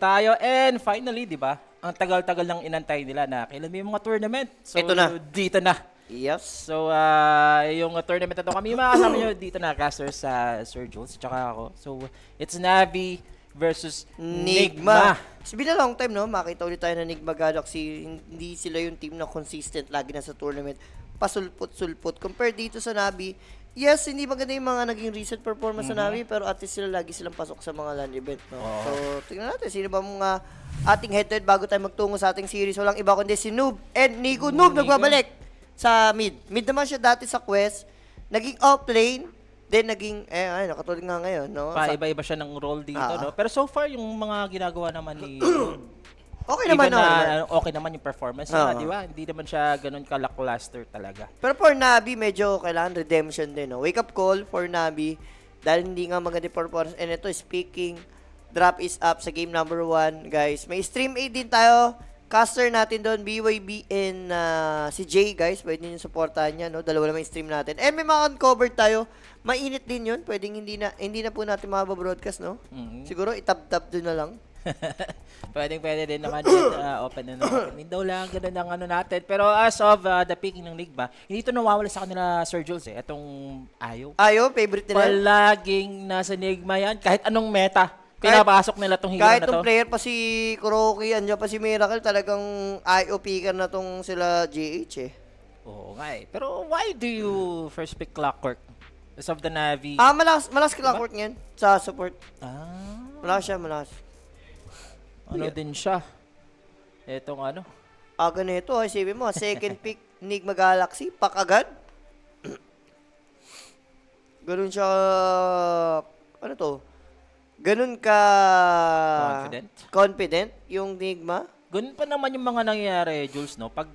tayo. And finally, di ba? Ang tagal-tagal lang inantay nila na kailan may mga tournament. So, Ito na. dito na. Yes. So, yung tournament na to, kami makakasama nyo dito na, casters sa Sir Jules, tsaka ako. So, it's Navi versus Nigma. It's been a long time, no? Makita ulit tayo na Nigma Galaxy. Hindi sila yung team na consistent lagi na sa tournament. Pasulpot-sulpot. Compared dito sa Navi, yes, hindi maganda yung mga naging recent performance sa Navi, pero at least sila lagi silang pasok sa mga LAN event, no? So, tingnan natin, sino ba mga ating head-to-head bago tayo magtungo sa ating series. Walang iba kundi si Noob and Nico. Noob, nagbabalik sa mid. Mid naman siya dati sa Quest. Naging off-lane. Then naging, nakatulog nga ngayon, no? Iba-iba siya ng role dito, no? Pero so far, yung mga ginagawa naman ni Okay naman, even no? na okay naman yung performance niya, di ba? Hindi naman siya ganun ka-lackluster talaga. Pero for Navi, medyo kailangan redemption din, no? Wake up call for Navi dahil hindi nga maganda yung performance. And ito, speaking, drop is up sa game number 1, guys. May stream 8 din tayo. Caster natin doon, BYB and si Jay, guys. Pwede nyo supportahan niya, no? Dalawa naman yung stream natin. And may mga uncovered tayo. Mainit din yun. Pwedeng hindi na po natin mababroadcast, no? Siguro, itab-tab doon na lang. Pwede din naman yun, open na naman. Window lang, ganun ang ano natin. Pero as of the picking ng Nigma, hindi ito nawawala sa kanila, Sir Jules, eh. Itong Ayo. Ayo, favorite nila. Palaging nasa Nigma yan. Kahit anong meta, pinapasok nila tong hero kahit na tong to. player pa si Kuroki, andyan pa si Miracle, talagang IO picker na tong sila GH, eh. Oo nga eh. Pero why do you first pick Clockwork? As of the Navi. Malas Clockwork ngayon sa support. Malakas siya, malakas. Ano din siya? Etong ano? Aga na ito, isipin mo, second pick, Nigma Galaxy, pack agad. Ganun siya, ano to? Ganun ka... Confident yung Nigma. Ganun pa naman yung mga nangyayari, Jules, no? Pag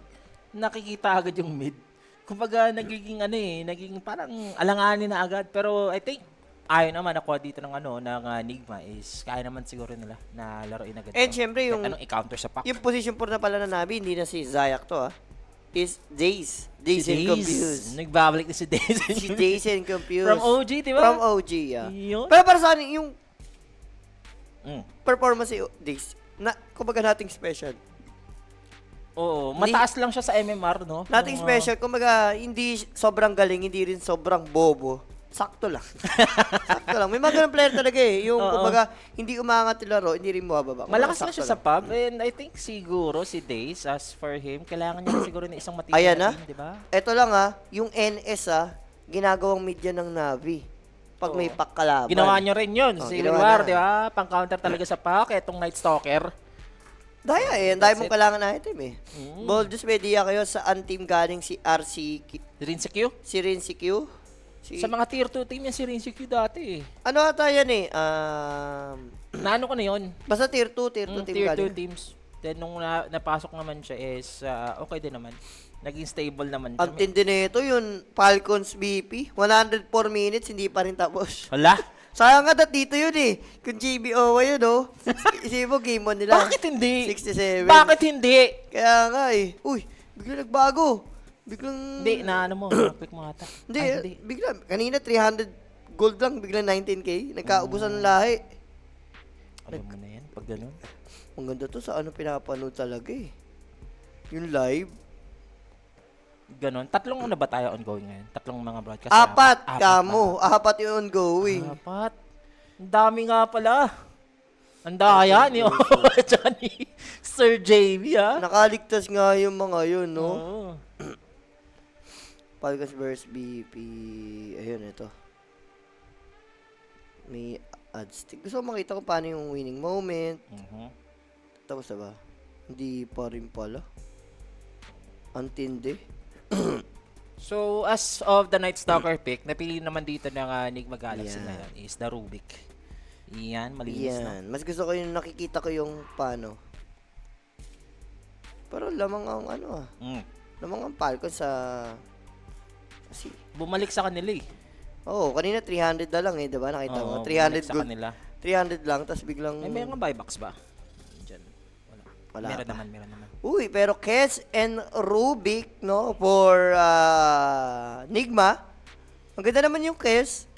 nakikita agad yung mid, kumbaga nagiging naging parang alanganin na agad. Pero I think, ayaw naman nakuha dito ng Nigma is kaya naman siguro nila na laruin agad. And syempre yung... Anong i-counter sa pack? Yung position 4 na pala na Navi, hindi na si Zayak to, is Daze. Daze and Confused. Nagbabalik na si Daze. Si Daze and Confused. From OG, di ba? From OG, yeah. Yun. Pero para sa akin, yung performance si Daze, kumbaga nating special. Oo, mataas lang siya sa MMR, no? Nating special, kumbaga hindi sobrang galing, hindi rin sobrang bobo. Sakto lang. Sakto lang. May mga ganun player talaga eh. Yung kumbaga, hindi umangat yung laro, hindi rin mababa. Malakas lang siya sa pub, and I think siguro si Daze, as for him, kailangan niya siguro ng isang matibay Ayan na team, di ba? Ito lang yung NS ginagawang media ng Navi. Pag may pack kalaban. Ginawa niyo rin yun, si ginawa War, na. di ba? Pang-counter talaga sa pack, etong Night Stalker. Daya eh. Ang daya mong kailangan na item eh. Boldus, may diya kayo sa team galing si Rinse Q? si Rinse Q. Sa mga tier 2 team yan si Rinse Q dati eh. Ano ata yan eh? Naano ko na yun? Basta tier 2 team Tier 2 galing. teams. Then nung napasok naman siya is okay din naman. Naging stable naman Ang tindi na ito, yung Falcons BP. 104 minutes, hindi pa rin tapos. Hala? Sayang nga dito yun eh. Kung GBO yun, no? Isipin mo, game 1 nila. Bakit hindi? 67. Bakit hindi? Kaya nga eh. Uy, bigla nagbago. Biglang... Hindi, naano mo. Quick mo ata. Hindi, bigla. Kanina 300 gold lang, bigla 19k. Nagkaubusan ng lahi. Alam mo na yan, pag ganun. Ang ganda to sa ano pinapanood talaga eh. Yung live. Ganon. Tatlong ba tayo ongoing ngayon? Tatlong mga broadcast? Apat kamo. Apat yung ongoing. Apat. Ang dami nga pala. Ang daya ni Johnny. Sir JB, ha? Nakaligtas nga yung mga yun, no? Oo. Falcons vs BP. Ayun, ito. May adstick. Gusto ko makita kung paano yung winning moment. Tapos na ba? Hindi pa rin pala. Antindi. So, as of the Night Stalker pick, napili naman dito ng Nigma Galaxy Yan. ngayon is the Rubik. Iyan, malinis na. Yan. Mas gusto ko yung nakikita ko yung paano. Pero lamang ang lamang ang Falcons sa... Kasi... Bumalik sa kanila eh. Oo, kanina 300 na lang eh, diba? Nakita mo? 300 bumalik sa gold. kanila. 300 lang, tapos biglang... May mga buybacks ba? Diyan. Wala Meron pa. naman. Uy, pero Kes and Rubik, no, for Nigma. Ang ganda naman yung Kes.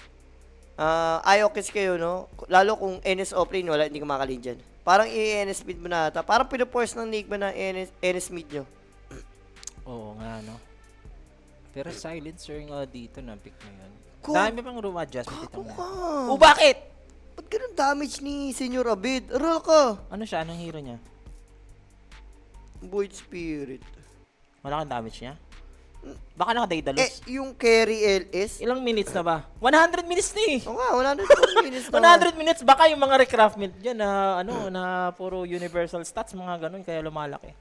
Ayaw Kes kayo, no? Lalo kung NS offlane, hindi ka makalin dyan. Parang i-NS mid mo na ata. Parang pinaforce ng Nigma na NS mid nyo. Oo nga, no? Pero silencer nga dito na pick na yun. Ko- Dami pang room adjustment dito Kako nga. ka. Oh, bakit? Ba't ganun damage ni Senyor Abid? Aral ka. Ano siya? Anong hero niya? Void Spirit. Wala kang damage niya? Baka naka-Daedalus. Yung carry LS. Ilang minutes na ba? 100 minutes na eh! Oo nga, 100 minutes na. 100 minutes, baka yung mga recraftment dyan na, na puro universal stats, mga ganun, kaya lumalaki.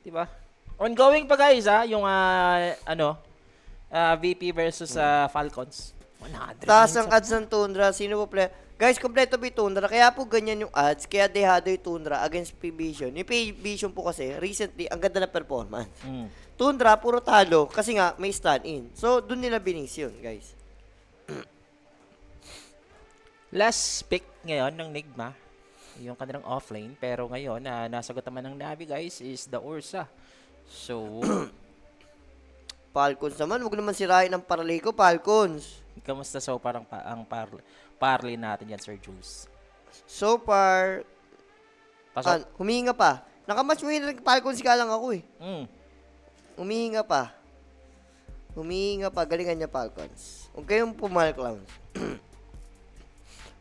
Diba? Ongoing pa guys, yung, VP versus Falcons. 100 Taas ang minutes. ads ng Tundra. Sino po play? Guys, kompleto po yung Tundra. Kaya po ganyan yung ads. Kaya dehado yung Tundra against P-Vision. Yung P-Vision po kasi, recently, ang ganda na performance. Mm. Tundra, puro talo. Kasi nga, may stand-in. So, dun nila binis yun, guys. Last pick ngayon ng Nigma, yung kanilang offlane. Pero ngayon, nasagot naman ng Navi guys, is the Ursa. So, Falcons naman. Huwag naman sirain ng parlay ko, Falcons. kamusta so parang ang parley natin yan, Sir Jules? So far, Pasok. humihinga pa. Nakamatch mo yun, Falcons ka lang ako eh. Mm. Humihinga pa. Humihinga pa. Galingan niya, Falcons. Huwag kayong pumal-clowns.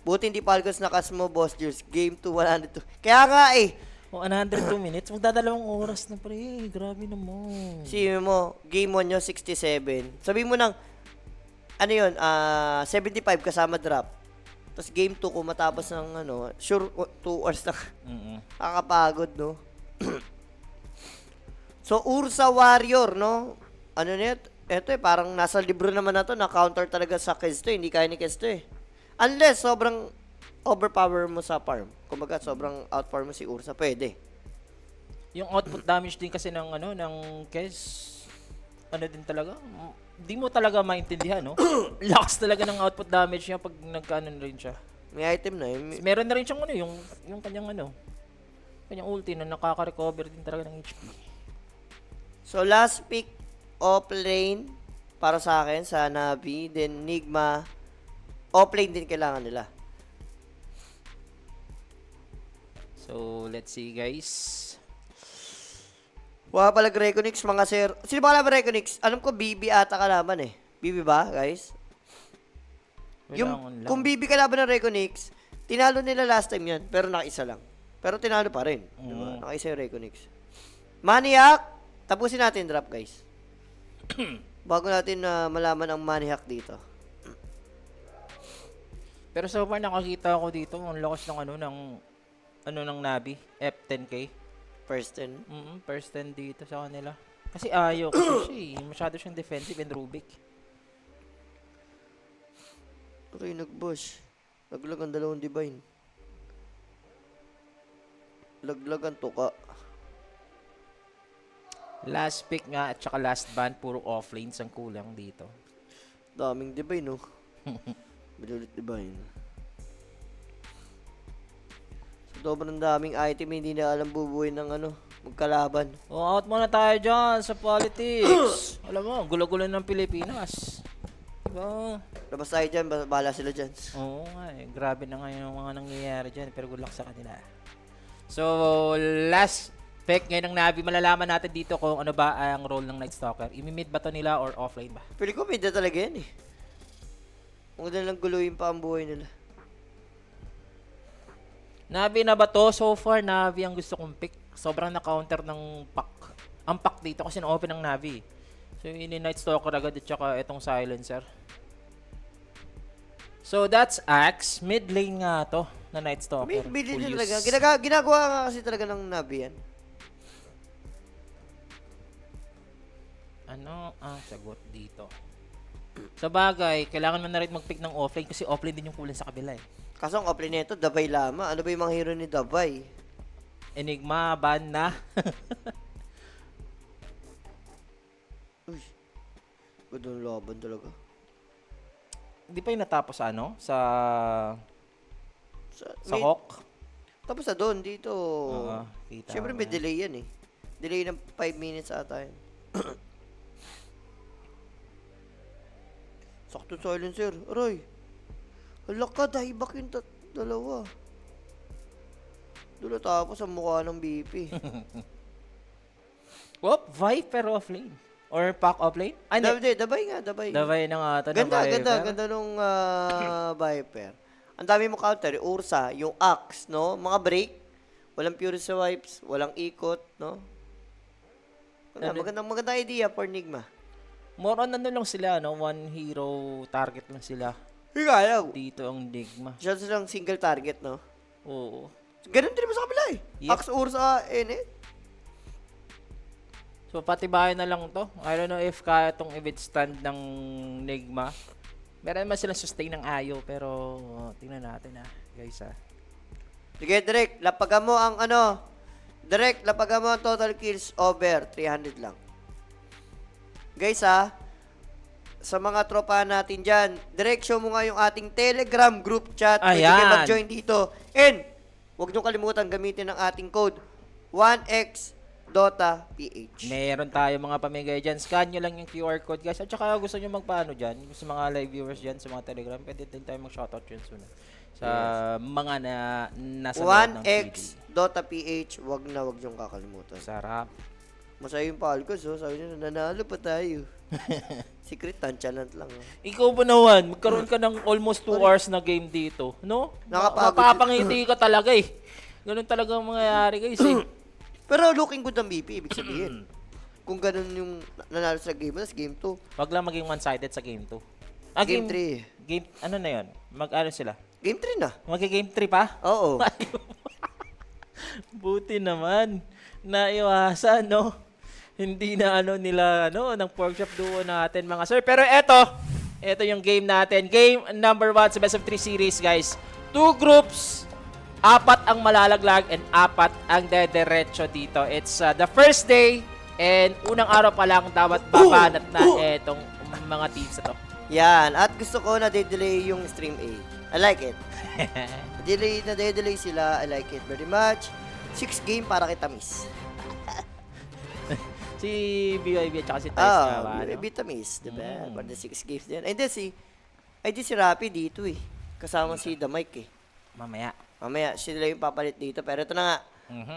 Buti hindi Falcons nakas mo, Boss Jules. Game 2, 102. Kaya nga eh. 102 minutes, magdadalawang oras na pre. Grabe naman. Sige mo, game 1 nyo, 67. Sabi mo ng, 75 kasama drop. Tapos game 2 kung matapos ng, sure, 2 hours na. Mm-mm. Nakakapagod, no? So, Ursa Warrior, no? Ano na ito parang nasa libro naman na to, na-counter talaga sa Kesto, hindi kaya ni Kesto eh. Unless, sobrang overpower mo sa farm. Kumbaga, sobrang outpower mo si Ursa, pwede. Yung output damage din kasi ng ng Kes, din talaga, di mo talaga maintindihan, no? Lakas talaga ng output damage niya pag nagkaano na rin siya. May item na eh. Meron na rin siyang yung kanyang kanyang ulti na nakaka-recover din talaga ng HP. So, last pick off-lane para sa akin, sa Navi, then Nigma. Off-lane din kailangan nila. So, let's see guys. Wala pala Reconix, mga sir. Sino ba kalaban Reconix? Alam ko BB ata kalaban eh. BB ba, guys? Kailangan lang. Kung BB kalaban ng Reconix, tinalo nila last time yan, pero nakaisa lang. Pero tinalo pa rin. Diba? Nakaisa yung Reconix. Maniac! Tapusin natin drop, guys. Bago natin malaman ang Maniac dito. Pero so far nakakita ako dito, ang lakas ng ng Navi, F10K. First 10. First 10 dito sa kanila. Kasi ayaw kasi siya eh. Masyado siyang defensive and Rubik. Okay, nag-bush. Laglag ang dalawang divine. Laglag ang tuka. Last pick nga at saka last ban, puro offlanes ang kulang dito. Daming divine, no? Bilulit divine. Sobrang daming item, hindi na alam bubuhay ng magkalaban. Out muna tayo dyan sa politics. Alam mo, gulo-gulo ng Pilipinas. Diba? Labas tayo dyan, bahala sila dyan. Oo nga eh. Grabe na nga yung mga nangyayari dyan. Pero good luck sa kanila. So, last pick ngayon ng Navi. Malalaman natin dito kung ano ba ang role ng Night Stalker. Imi-mid ba to nila or offline ba? Pili ko, may talaga yan eh. Huwag na lang guluhin pa ang buhay nila. Navi na ba to? So far, Navi ang gusto kong pick. Sobrang na-counter ng pack. Ang pack dito kasi na-open ng Navi. So, yun yung Night Stalker agad at saka itong Silencer. So, that's Axe. Mid lane nga to na Night Stalker. May Full din use. talaga. Ginagawa nga kasi talaga ng Navi yan. Sagot dito. Sa bagay, kailangan mo na rin mag-pick ng offlane kasi offlane din yung kulang sa kabila eh. Kaso ang offlane nito, Dabay Lama. Ano ba yung mga hero ni Dabay? Enigma, ban na. Uy. Gandang laban talaga. Hindi pa yung natapos sa May- Hawk. Tapos na doon, dito. Oo, kita Siyempre ko may yan. delay yan eh. Delay ng 5 minutes ata yan. Sakto silencer. Aray. Hala ka, dahibak yung dalawa. Dulo tapos ang mukha ng BP. Whoop, Viper offlane. Or Pac offlane? Ay, hindi. Dabay nga, dabay. Davay na nga ito na Ganda, Viper. ganda, ganda nung Viper. Ang dami mo counter, Ursa, yung Axe, no? Mga break, walang pure sa wipes, walang ikot, no? Magandang idea for Nigma. More on ano lang sila, no? One hero target lang sila. Higayaw. Dito ang Enigma. Siya silang single target, no? Oo. Ganun din naman sa kabila eh. Yep. Axe, Ursa, Ene. So, patibayan na lang to. I don't know if kaya itong i-withstand ng Enigma. Meron naman silang sustain ng Ayo, pero tingnan natin guys Sige, Direk, lapagan mo ang ano. Direk, lapagan mo ang total kills over 300 lang. Guys sa mga tropa natin dyan, Direk, show mo nga yung ating Telegram group chat. Pwede Ayan. kayo mag-join dito. And, huwag nyo kalimutan gamitin ang ating code 1xDotaPH. meron tayo mga pamigay dyan. Scan nyo lang yung QR code, guys. At saka gusto nyo magpaano dyan, sa mga live viewers dyan, sa mga Telegram, pwede din tayo mag-shoutout yun soon. Sa mga nasa loob ng PD. 1xDotaPH, wag nyong kakalimutan. Sarap. Masaya yung Falcons, oh. Sabi nyo, nanalo pa tayo. Secret challenge lang. Oh. Ikaw ba naman, magkaroon ka ng almost 2 hours na game dito, no? Nakapagod. Mapapangiti ka talaga eh. Ganun talaga ang mangyayari guys eh. Pero looking good ang BP, ibig sabihin. Kung ganun yung nanalo sa game 1, game 2. Wag lang maging one-sided sa game 2. Game 3. Game, ano na yun? Mag-ano sila? Game 3 na. Mag-game 3 pa? Oo. Buti naman. Naiwasan, no? Hindi na nila, ng pork chop duo natin, mga sir. Pero eto yung game natin. Game number 1 sa Best of 3 series, guys. 2 groups, 4 ang malalaglag and 4 ang dederecho dito. It's the first day and unang araw pa lang dapat babanat na etong mga teams na to. Yan. At gusto ko na delay yung stream A. I like it. delay sila. I like it very much. 6 game para kita miss. Si BYB at saka si Tice nga ba? Vitamis, diba? For the 6 games din. And then si Rappi dito eh. Kasama si The Mike eh. Mamaya. Sila yung papalit dito. Pero ito na nga.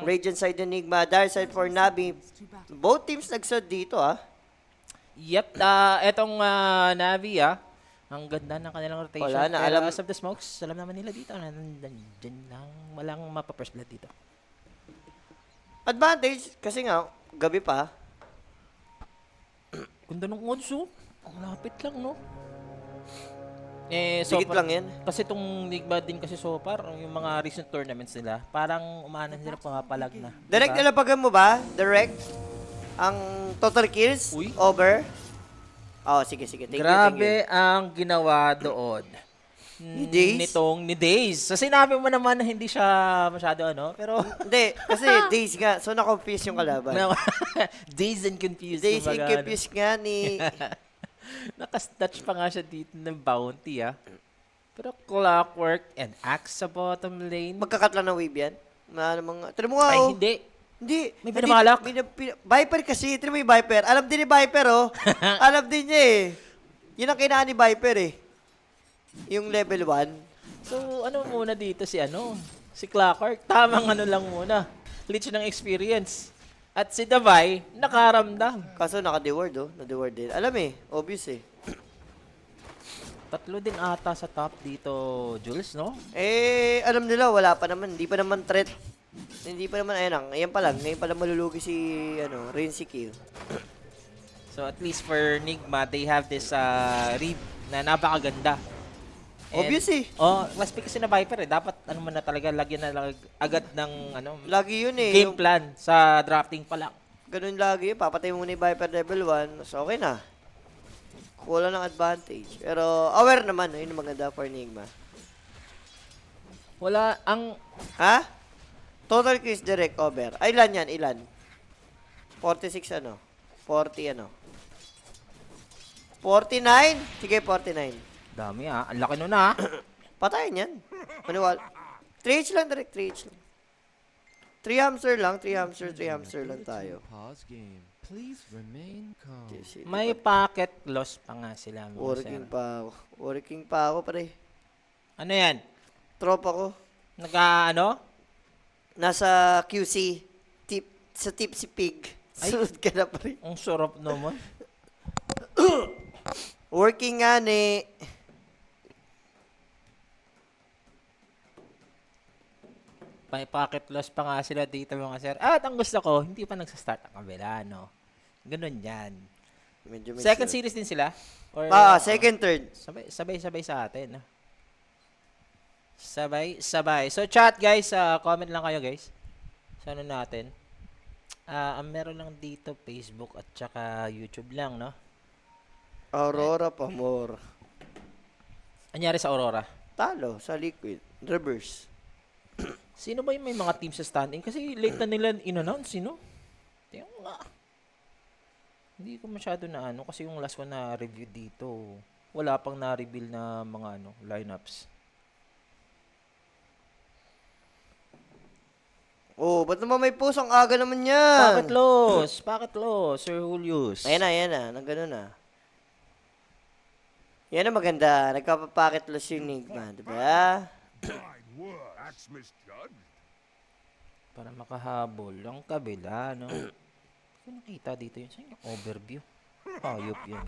Radiant side Enigma, Dark side for Navi. Both teams nagsod dito Yep, etong Navi ang ganda ng kanilang rotation. Wala na, Pero alam- as of the smokes, alam naman nila dito na nandyan lang, walang mapa-first blood dito. Advantage, kasi nga, gabi pa. Ganda ng odds ang lapit lang, no? Dikit lang yan. Kasi itong Nigma din kasi so far, yung mga recent tournaments nila, parang umanan sila pumapalag na. Direct diba? nalapagan mo ba? Direct? Ang total kills? Uy. Over? Oh, sige. Thank you. Grabe ang ginawa doon. Ni Daze? Ni Daze. So, sinabi mo naman na hindi siya masyado pero... Hindi, kasi days nga. So, na-confuse yung kalaban. Dazed and confused. Days and kumbaga, confused nga ni... Nakastouch pa nga siya dito ng bounty, Pero Clockwork and Axe sa bottom lane. Magkakat lang ng wave yan. Tira mo nga, Ay, oh. hindi. Hindi. May pinabalak. Viper kasi. Tira mo yung Viper. Alam din ni Viper, oh. Alam din niya, eh. Yun ang kailangan ni Viper, eh. Yung level 1. So, ano muna dito si Clockwork. Tamang lang muna. Glitch ng experience. At si Davay, nakaramdam. Kaso naka-deward, oh. Na-deward din. Alam eh. Obvious, eh. 3 din ata sa top dito, Jules, no? Alam nila, wala pa naman. Hindi pa naman threat. Hindi pa naman, ayan pa lang. Ngayon pa lang malulugi si, Rinzy Q. So, at least for Nigma, they have this Reap na napakaganda. Obvious eh. Class pick kasi na Viper Dapat mo na talaga, lagyan na agad ng Lagi yun eh. game plan sa drafting pa lang. Ganun lagi yun. Papatay mo muna yung Viper level 1. So, okay na. Kuha lang ng advantage. Pero, aware naman. Yun ang maganda for Enigma. Wala, ang... Ha? Total kills direct over. Ay, ilan yan? Ilan? 46 40 49? Sige, 49. Dami ang laki nun Patayin yan. Maniwala. 3H lang direct, 3H lang. 3 hamster lang tayo. Pause game. Please remain calm. May packet loss pa nga sila. mga Working sir. pa ako. Working pa ako, pre. Ano yan? Tropa ko. Nasa QC. Sa Tipsy Pig. Ay. Sunod ka na pa rin. Ang sarap naman. Working nga ni. May pocket loss pa nga sila dito mga sir. At ang gusto ko, hindi pa nagsa-start ang kabila, no? Ganun yan. Medyo may Second slow. series din sila? Or, Second, third. Sabay sa atin. No? Sabay. So chat guys, comment lang kayo guys. Sa ano natin. Ang meron lang dito Facebook at saka YouTube lang, no? Aurora pa more. Anyari sa Aurora? Talo sa Liquid. Reverse. Sino ba yung may mga team sa standing? Kasi late na nila in-announce, no? Tingnan mo nga. Hindi ko masyado na ano kasi yung last one na review dito, wala pang na-reveal na mga ano, lineups. Oh, ba't naman may post? Ang aga naman yan. Bakit loss, Sir Julius? Ayan na. Nang ganun na. Yan na maganda. Nagpapapacket loss yung Enigma, di ba? That's misjudged. Para makahabol ang kabila, no? Kung nakita dito yun, saan yung overview? Hayop yun.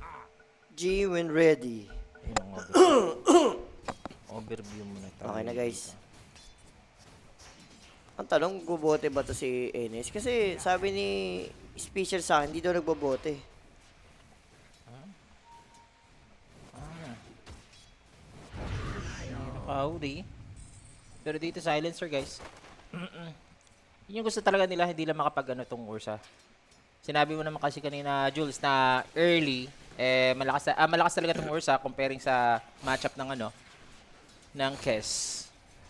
G when ready. Ayun ang overview. Overview muna tayo. Okay na, guys. dito. Ang tanong, gubote ba to si Enes? Kasi sabi ni Speaker sa akin, hindi daw nagbobote. Howdy. Pero dito silencer guys. Yun yung gusto talaga nila, hindi lang makapag ano tong Ursa. Sinabi mo naman kasi kanina, Jules, na early, malakas talaga tong Ursa comparing sa matchup ng ano, ng Kes.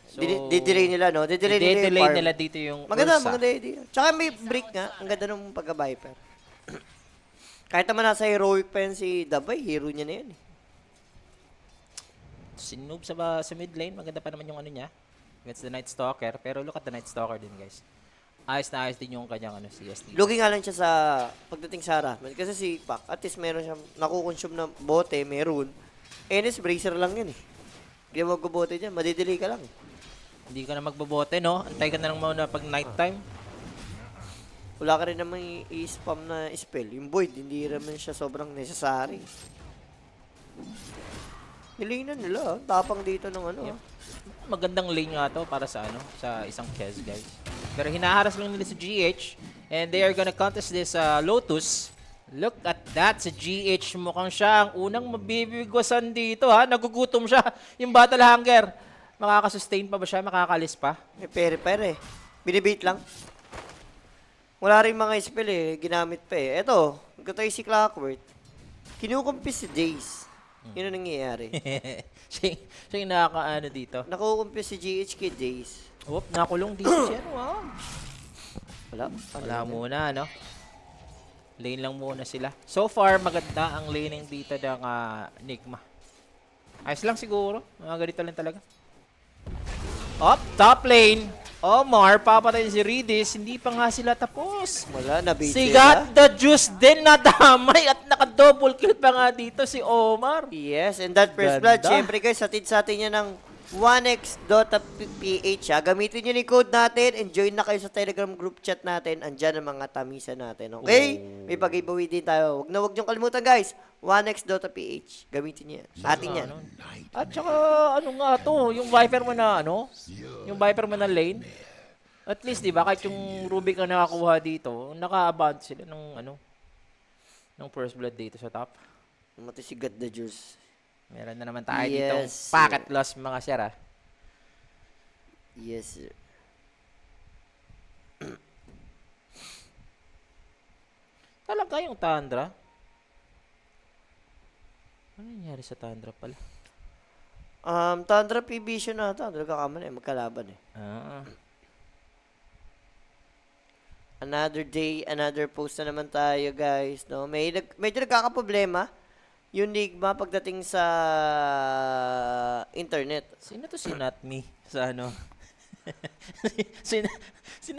So, Didelay nila, no? Didelay nila yung i-delay farm. nila dito yung Maganda Ursa. idea. Tsaka may break nga. Ang ganda ng pagka-Viper. Kahit naman nasa heroic pa yan si Dabay, hero niya na yan. Eh. Sinoob sa mid lane, maganda pa naman yung ano niya. Against the Night Stalker, pero look at the Night Stalker din guys. Ayos na ayos din yung kanyang ano, CST. Lugi nga lang siya sa pagdating sa harassment. Kasi si Pac, at least meron siyang nakukonsume na bote, meron. Enes, bracer lang yan eh. Hindi mo magbobote dyan, madidelay ka lang. Hindi ka na magbobote, no? Antay ka na lang muna pag nighttime. Wala ka rin naman i-spam na spell. Yung Void, hindi naman siya sobrang necessary. Nilinan nila, tapang dito ng ano. Yep. Magandang lane nga to para sa ano, sa isang Kez, guys. Pero hinaharas lang nila sa GH and they are gonna contest this Lotus. Look at that, sa GH mukhang siya ang unang mabibigwasan dito ha. Nagugutom siya. Yung Battle Hunger. Makakasustain pa ba siya? Makakalis pa? May pere-pere. Binibait lang. Wala rin mga spell eh, ginamit pa eh. Eto, nagkatay si Clockwork. Kinukumpis si Jace. Yun ang nangyayari. siya yung nakakaano dito. Nakukumpis si GH kay Jace. Oop, nakulong dito siya. Wow. Wala muna, no? Lane lang muna sila. So far, maganda ang laning dito ng Enigma. Ayos lang siguro. Mga ganito lang talaga. Up, top lane. Omar, papatay si Ridis. Hindi pa nga sila tapos. Wala, nabait Si sila. Got the Juice din nadamay at naka-double kill pa nga dito si Omar. Yes, and that first Ganda. blood, syempre guys, hatid sa atin yan ng 1x.ph. Gamitin nyo yung code natin and join na kayo sa Telegram group chat natin. Andyan ang mga tamisa natin, okay? May pag-giveaway din tayo. Huwag nyo kalimutan guys, 1x.ph. Gamitin nyo yan. Atin yan. At saka, ano nga to, yung Viper mo na, ano? Yung Viper mo na lane. At least, di ba, kahit yung Rubik ang nakakuha dito, naka-aband sila ng, ano, ng first blood dito sa top. Mati si God the Juice. Meron na naman tayo Yes, ditong sir. packet loss, mga sir, ah. Yes, sir. Talaga yung Tundra. Ano nangyari sa Tundra pala? Tundra PB siya na. Tundra kakaman eh. Magkalaban eh. Another day, another post na naman tayo guys. No? Medyo nagkakaproblema yung Enigma pagdating sa internet. Sino to si Not Me sa ano? sino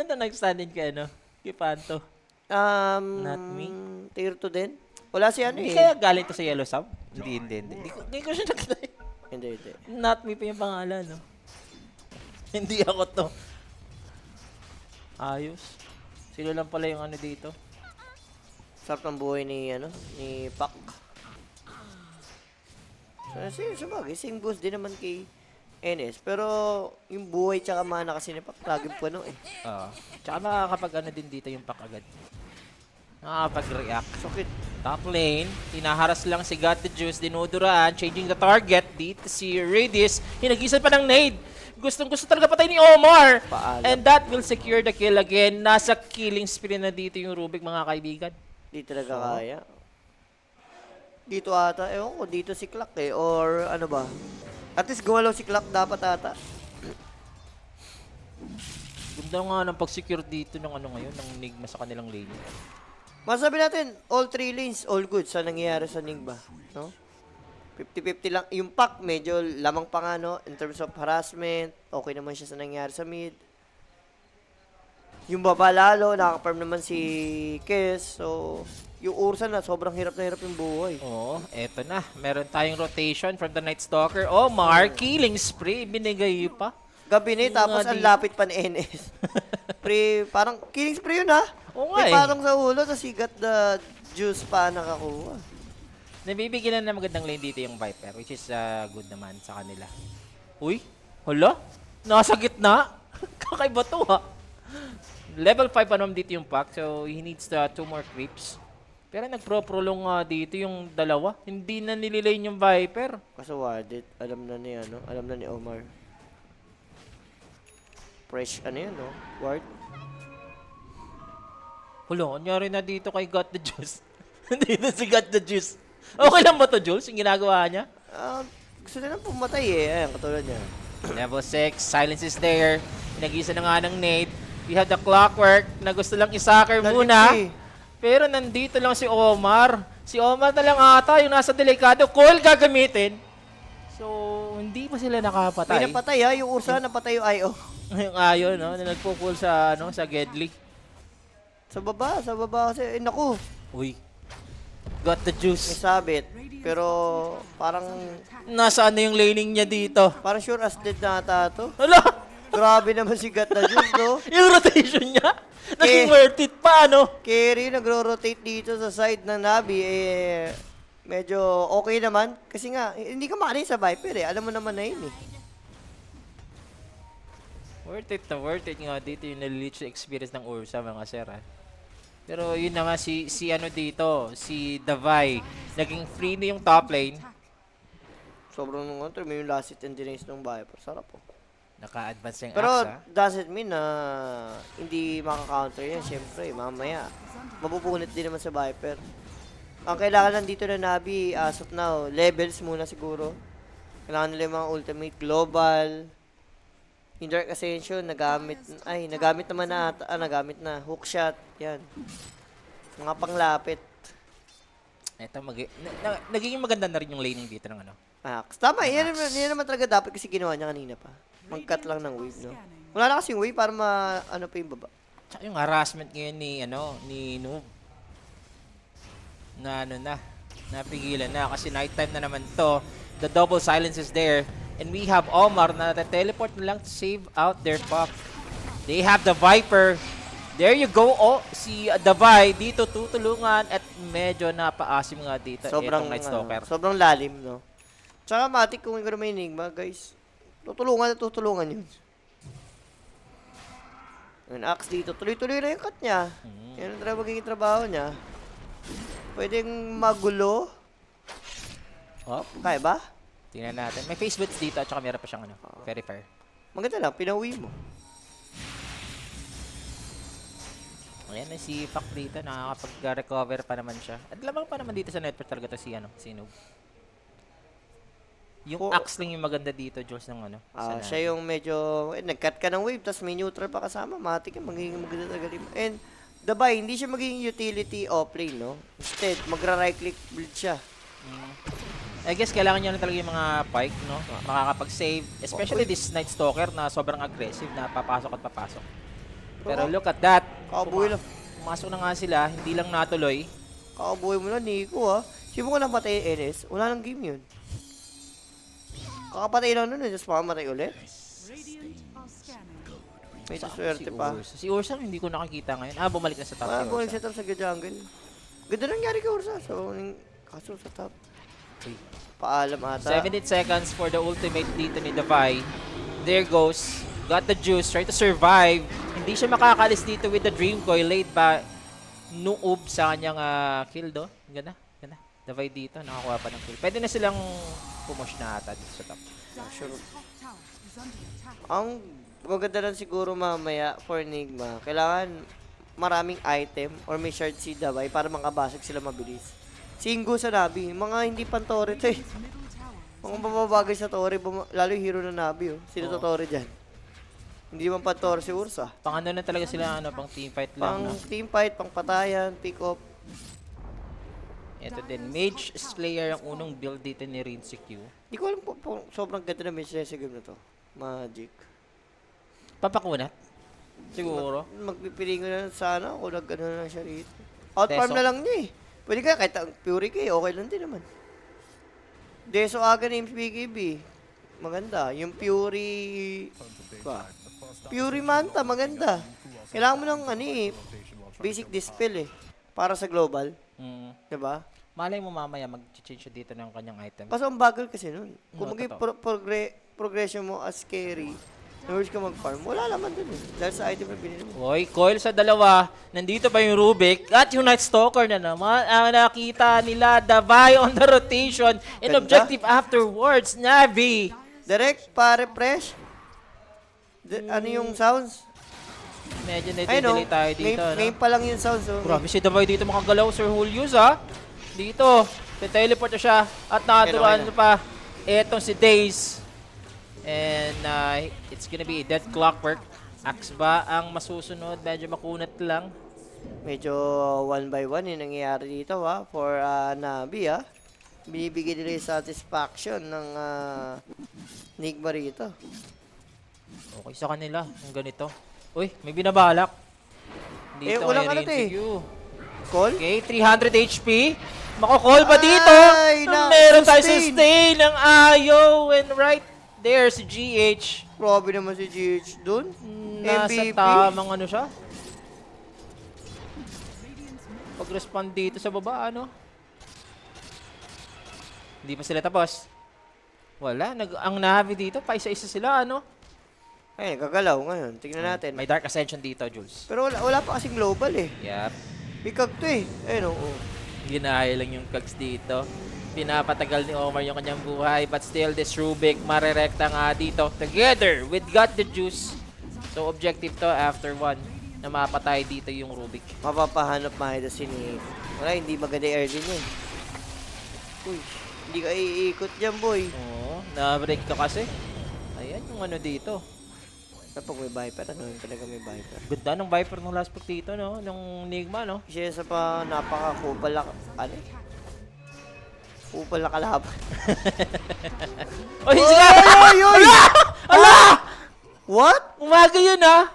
na nag-stand-in kay ano? Kay Panto? Not me? Tier 2 din? Wala si ano Hindi eh. kaya galing to sa Yellow Sub? Hindi. Hindi ko siya nakita. Hindi. Not Me pa yung pangalan, no? Hindi ako to. Ayos. Sila lang pala yung ano dito. Sarap ng buhay ni, ni Pac. So, sabagay, same goes din naman kay NS. Pero, yung buhay tsaka mana kasi ni Pac, laging puno eh. Tsaka nakakapag ano din dito yung pack agad. Nakakapag-react. Sakit. Top lane, hinaharas lang si Got the Juice, dinuduraan, changing the target. Dito si Radius, hinagisan pa ng nade. Gustong gusto talaga patay ni Omar. Paalam. And that will secure the kill again. Nasa killing spree na dito yung Rubik, mga kaibigan. Di talaga kaya. Dito ata, ewan ko, dito si Clark eh. Or ano ba? At least gumalaw si Clark dapat ata. Ganda nga ng pag-secure dito ng ano ngayon, ng Nigma sa kanilang lane. Masabi natin, all 3 lanes, all good sa nangyayari sa Nigma. No? 50-50 lang. Yung Pac, medyo lamang pa nga, no? In terms of harassment, okay naman siya sa nangyayari sa mid. Yung baba lalo, nakaperm naman si Kes. So, yung Ursa na, sobrang hirap na hirap yung buhay. Oo, eto na. Meron tayong rotation from the Night Stalker. Omar, killing spree, binigay pa. Gabi na eh, tapos Nga ang di- lapit pa ni NS. Parang killing spree yun ha. Oo nga May eh. patong sa ulo, tapos he got the juice pa nakakuha. Nabibigyan na ng magandang lane dito yung Viper, which is good naman sa kanila. Uy, hala? Nasa gitna? Kakaiba to ha. Level 5 pa naman dito yung pack, so he needs 2 more creeps. Pero nagpro-prolong dito yung dalawa. Hindi na nililane yung Viper. Kaso warded, alam na ni Omar. Fresh, ano yun, no? Ward. Hala, kanyari na dito kay Got the Juice. Dito si Got the Juice. Okay lang ba to, Jules, yung ginagawa niya? Gusto na lang pumatay eh. Ayan, katulad niya. Level 6, silence is there. Pinag-isa na nga ng nade. We have the clockwork na gusto lang isaker muna. eh. Pero nandito lang si Omar. Si Omar na lang ata yung nasa delikado. Call gagamitin. So, hindi pa sila nakapatay. May napatay ha, yung Ursa napatay yung IO. Yung ayon, no? Na nagpo-pull sa, sa Gedli. Sa baba kasi, eh naku, Uy. Got the may juice. sabit. Pero parang Nasaan na yung laning niya dito? sure as dead na ata to. Hala! Grabe naman si Gat na Juice, no? Yung rotation niya, naging Eh. worth it pa, no? Carry, nagro-rotate dito sa side ng Navi, eh, medyo okay naman. Kasi nga, hindi ka makali sa Viper eh. Alam mo naman na yun eh. Worth it nga dito yung nalilich experience ng Ursa, mga sir, ha? Pero yun naman, si ano dito, si Davai, naging free na yung top lane. Sobrang nung may yung last hit and delays ng Viper. Sarap po. Naka-advance yung Pero Axe, ha? doesn't mean na hindi maka-counter yan. Siyempre, mamaya. Mapupunit din naman sa Viper. Ang kailangan lang dito na Navi, as of now, levels muna siguro. Kailangan nila yung mga ultimate global. Yung Dark Ascension, nagamit naman na ata, nagamit na. Hookshot, yan. Mga panglapit. Ito, nagiging maganda na rin yung laning dito ng ano. Tama, yan naman talaga dapat kasi ginawa niya kanina pa. Mag-cut lang ng wave, no? Wala na kasing wave para ano pa yung baba. Tsaka yung harassment ngayon ni Noob. Napigilan na kasi nighttime na naman to. The double silence is there. And we have Omar na teleport na lang to save out their puck. They have the Viper. There you go. Oh, si Davai dito tutulungan at medyo napaasim nga dito. Sobrang, Itong Night Stalker. sobrang lalim, no? Tsaka matik kung ikaw may Enigma, guys. Tutulungan yun. Yung Axe dito, tuloy-tuloy na yung cut niya. Yan ang magiging trabaho niya. Pwedeng magulo. Oh, Kaya ba? tingnan natin. May face boots dito at saka meron pa siyang very fair. Maganda lang, pinauwi mo. Ayan na si Pac dito, nakakapag-recover pa naman siya. At lamang pa naman dito sa network talaga to si Noob. Yung Axe lang yung maganda dito, Jules, ng sa Siya yung medyo, nag-cut ka ng wave, tapos may neutral pa kasama, matik yung magiging maganda talaga rin. And, Dabay, hindi siya magiging utility offlane, no? Instead, magra-right click build siya. I guess kailangan nyo na talaga yung mga pike, no? Makakapag-save. Especially this Night Stalker na sobrang aggressive na papasok at papasok. Pero look at that. Kakabuhay lang. Pumasok na nga sila, hindi lang natuloy. Kakabuhay mo lang, Nico, ha? Sino ko lang patay NS? Wala nang game yun. Kakapatay lang nun, just mamamatay ulit. Medyo Saan swerte pa. Ursa? Si Ursa hindi ko nakikita ngayon. Ah, bumalik na sa top si Bumalik Ursa. sa top sa jungle. Ganda nangyari kay Ursa. So, kaso sa top. Okay. Paalam ata. 17 seconds for the ultimate dito ni Davai. There goes. Got the juice. Try to survive. Hindi siya makakalis dito with the Dream Coil. Late ba? Noob sa kanyang kill do. Ganda. Ganda. Davai dito. Nakakuha pa ng kill. Pwede na silang pumush na ata dito sa top. Sure. Ang maganda lang siguro mamaya for Enigma, kailangan maraming item or may shard si Davay para makabasag sila mabilis. Singgo sa Nabi, mga hindi pantore to eh. Mga mababagay sa Tore, lalo yung hero na Nabi oh. Sino to Tore dyan? Hindi man pantore si Ursa. Pang ano na talaga sila, pang teamfight lang, Pang no? teamfight, pang patayan, pick up. Ito din, Mage Slayer ang unang build dito ni Rinse Q. Di ko alam po sobrang ganda na message sa game na to. Magic. Papakunat? Siguro. Magpipiling ko na sana kung nag-ano na lang siya rito. Outfarm Deso. na lang niya eh. Pwede ka, kahit ang Fury ka eh, okay lang din naman. Deso aga na yung PKB. Maganda. Yung Fury... Fury Manta, maganda. Kailangan mo ng ano eh, basic dispel eh. Para sa global. Mm. Diba? Malay mo mamaya mag-change siya dito ng kanyang item. Kaso ang bagal kasi nun. Kung Oo, maging totoo. progression mo as carry, nurse ka mag-farm, wala naman dun eh. Dahil sa item na binili mo. Hoy, coil sa dalawa. Nandito pa yung Rubik at yung Night Stalker na naman. Ang nakita nila, Davai on the rotation and Ganda. objective afterwards, Navi. Direct pa-refresh. Ano yung sounds? Medyo Ay no, nadidelay tayo dito, ngayon no? pa lang yung sounds. Oh. Grabe si Davai dito makagalaw, Sir Julius, ha? Dito, teleport na siya at nakaturuan Ayun, pa. Etong si Daze. And it's gonna be a dead clockwork. Axe ba ang masusunod? Medyo makunat lang. Medyo 1 by 1 yung nangyayari dito ha. For Nabi ha. Binibigyan nila yung satisfaction ng Nigma rito. Okay sa kanila, ang ganito. Uy, may binabalak. Dito walang kay ano to eh. Rinse Q. Call? Okay, 300 HP. Mako-call ba dito? Ay, Meron tayo sustain. sustain ng Ayo. And right there si GH. Grabe naman si GH dun. Nasa MVP. tamang ano siya. Pag-respond dito sa baba, ano? Hindi pa sila tapos. Wala, ang Navi dito, pa isa-isa sila, ano? Ay, gagalaw ngayon. Tingnan natin. May Dark Ascension dito, Jules. Pero wala pa kasing global eh. Yep. Bigag to eh. Ayun oo. Ginaya lang yung Kags dito. Pinapatagal ni Omar yung kanyang buhay. But still, this Rubik, marerekta nga dito. Together with Got the Juice. So, objective to after one na mapatay dito yung Rubik. Mapapahanap mahida si ni... Wala, hindi maganda yung early niya eh. Uy, hindi ka iikot dyan boy. Oo, na-break ka kasi. Ayan yung ano dito. Kapag may Viper, ano yun talaga may Viper. Ganda ng Viper ng last pick dito, no? Ng Enigma, no? Kasi sa pa napaka-kupal na... Ano eh? Kupal na kalaban. Oy, Oy, sila! oy, oy! Ala! What? Umaga yun, ha?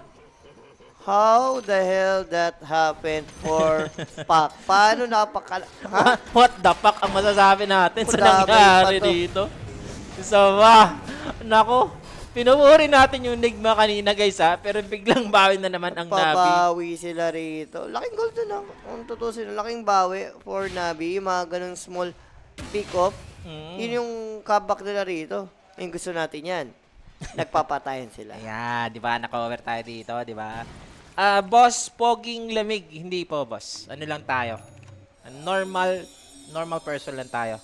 How the hell that happened for Pac? Paano napakala... Ha? What the fuck ang masasabi natin sa Madamay nangyari pa to. dito? Sama. Nako, pinuuri natin yung Enigma kanina, guys, ha? Pero biglang bawi na naman ang Navi. Pabawi sila rito. Laking goal dun ah. Kung tutusin, laking bawi for Navi. Yung mga ganung small pick-up. Yun yung comeback nila rito. Yung gusto natin yan. Nagpapatayan sila. Ayan, di ba? Naka-over tayo dito, di ba? Boss, poging lamig. Hindi po, boss. Ano lang tayo? Normal person lang tayo.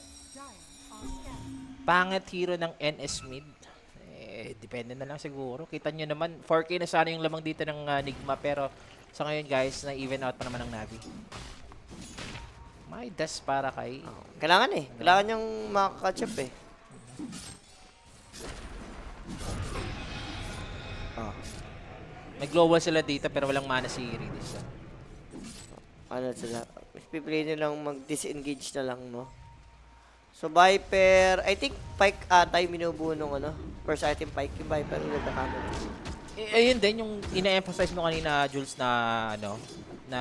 Pangit hero ng NS mid. Depende na lang siguro. Kita nyo naman, 4K na sana yung lamang dito ng Nigma. Pero sa ngayon, guys, na-even out pa naman ng Navi. May dash para kay... Kailangan eh. Kailangan niyang makaka-catch up eh. Oh. May global sila dito pero walang mana si Iridis. Ano sila? Pipili nilang mag-disengage na lang, no? So, Viper, I think Pike ata yung minubuo nung ano, first item Pike, yung Viper ulit na camera. Ayun din yung ina-emphasize mo kanina, Jules, na ano, na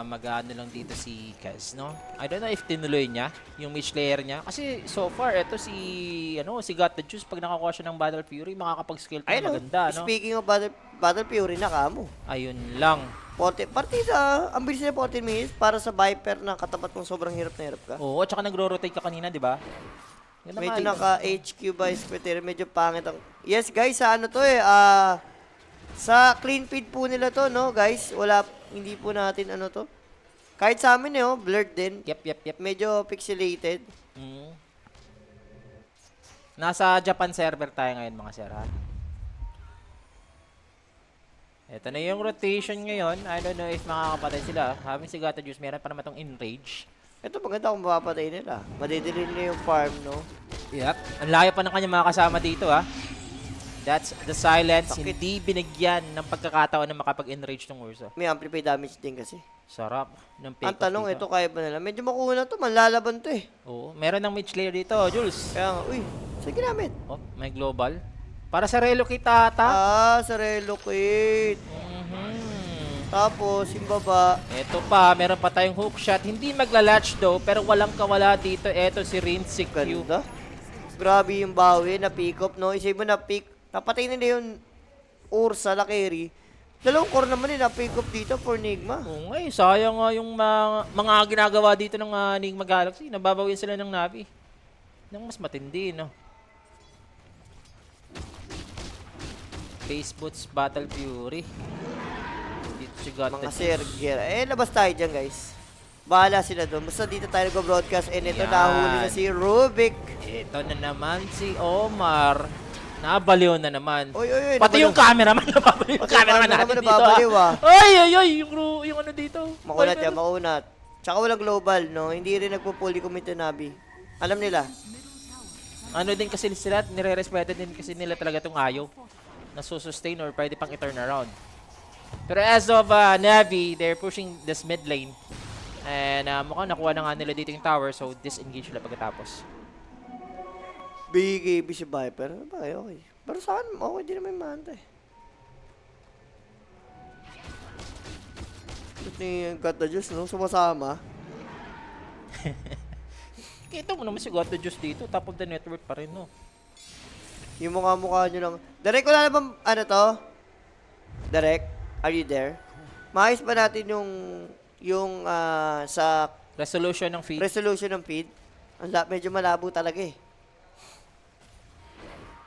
mag-ano lang dito si Kaz, no? I don't know if tinuloy niya yung mage layer niya kasi so far eto si Got the Juice pag nakakuha siya ng Battle Fury makakapag-skill Ayun, na maganda, no? speaking of Battle Fury na kamo. Ayun lang. Partida, ang bilis na 14 minutes para sa Viper na katapat mong sobrang hirap na hirap ka. Oo, at saka nagro-rotate ka kanina, di ba? Yun na nga, Medyo yun. naka-HQ ba Squirter, medyo pangit ang... Yes guys, sa ano to sa clean feed po nila to, no guys? Hindi po natin ano to. Kahit sa amin blurred din. Yep. Medyo pixelated. Mm. Nasa Japan server tayo ngayon, mga sir, ha? Ito na yung rotation ngayon. I don't know if makakapatay sila. Having si Gata Juice, meron pa naman itong enrage. Ito maganda kung mapapatay nila. Madidilin nila yung farm, no? Yep. Ang layo pa ng kanyang mga kasama dito, ha? That's the silence. Sakit. Hindi binigyan ng pagkakataon na makapag-enrage ng Ursa. May amplify damage din kasi. Sarap ng pick Ang tanong, ito kaya ba nila? Medyo makuha na to, manlalaban to eh. Oo. Meron ng mage layer dito, Jules. Kaya nga, uy, saan ginamit? Oh, may global. Para sa relocate ata. Sa relocate. Mhm. Tapos, yung baba. Ito pa, meron pa tayong hook shot. Hindi magla-latch though, pero walang kawala dito. Ito si Rinse Q. Ganda. Grabe yung bawi na pick up, no? Isip mo na pick. Napatay nila yung Ursa, Lakeri. Dalawang core naman na pick up dito for Nigma. Oo nga eh, sayang nga yung mga ginagawa dito ng Enigma Galaxy. Nababawin sila ng Navi. Nang mas matindi, no? Face Boots Battle Fury. Dito si Got Mga the Serger. Labas tayo dyan, guys. Bahala sila doon. Basta dito tayo nag-broadcast. And ito, Yan. nahuli na si Rubik. Ito na naman si Omar. Nabaliw na naman. Oy, Pati yung cameraman, nababaliw yung Pati yung cameraman cameraman natin dito. nababaliw, Yung ano dito. Makunat Ay, yan, makunat. Tsaka walang global, no? Hindi rin nagpo-fully commit na Navi. Alam nila. Ano din kasi sila, nire-respeto din kasi nila talaga itong ayaw. Na sustain or pwede pang i-turn around. Pero as of Navi, they're pushing this mid lane. And mukhang nakuha na nga nila dito yung tower, so disengage sila pagkatapos. BKB si Viper. Ano ba? Okay. Pero saan? Okay din naman yung manta eh. Ito yung Got the Juice, no? Sumasama. Kita mo naman si Got the Juice dito, top of the network pa rin, no? Yung mukha nyo lang. Direk, wala na bang, ano to? Direk, are you there? Maayos ba natin yung sa Resolution ng feed. resolution ng feed? Medyo malabo talaga eh.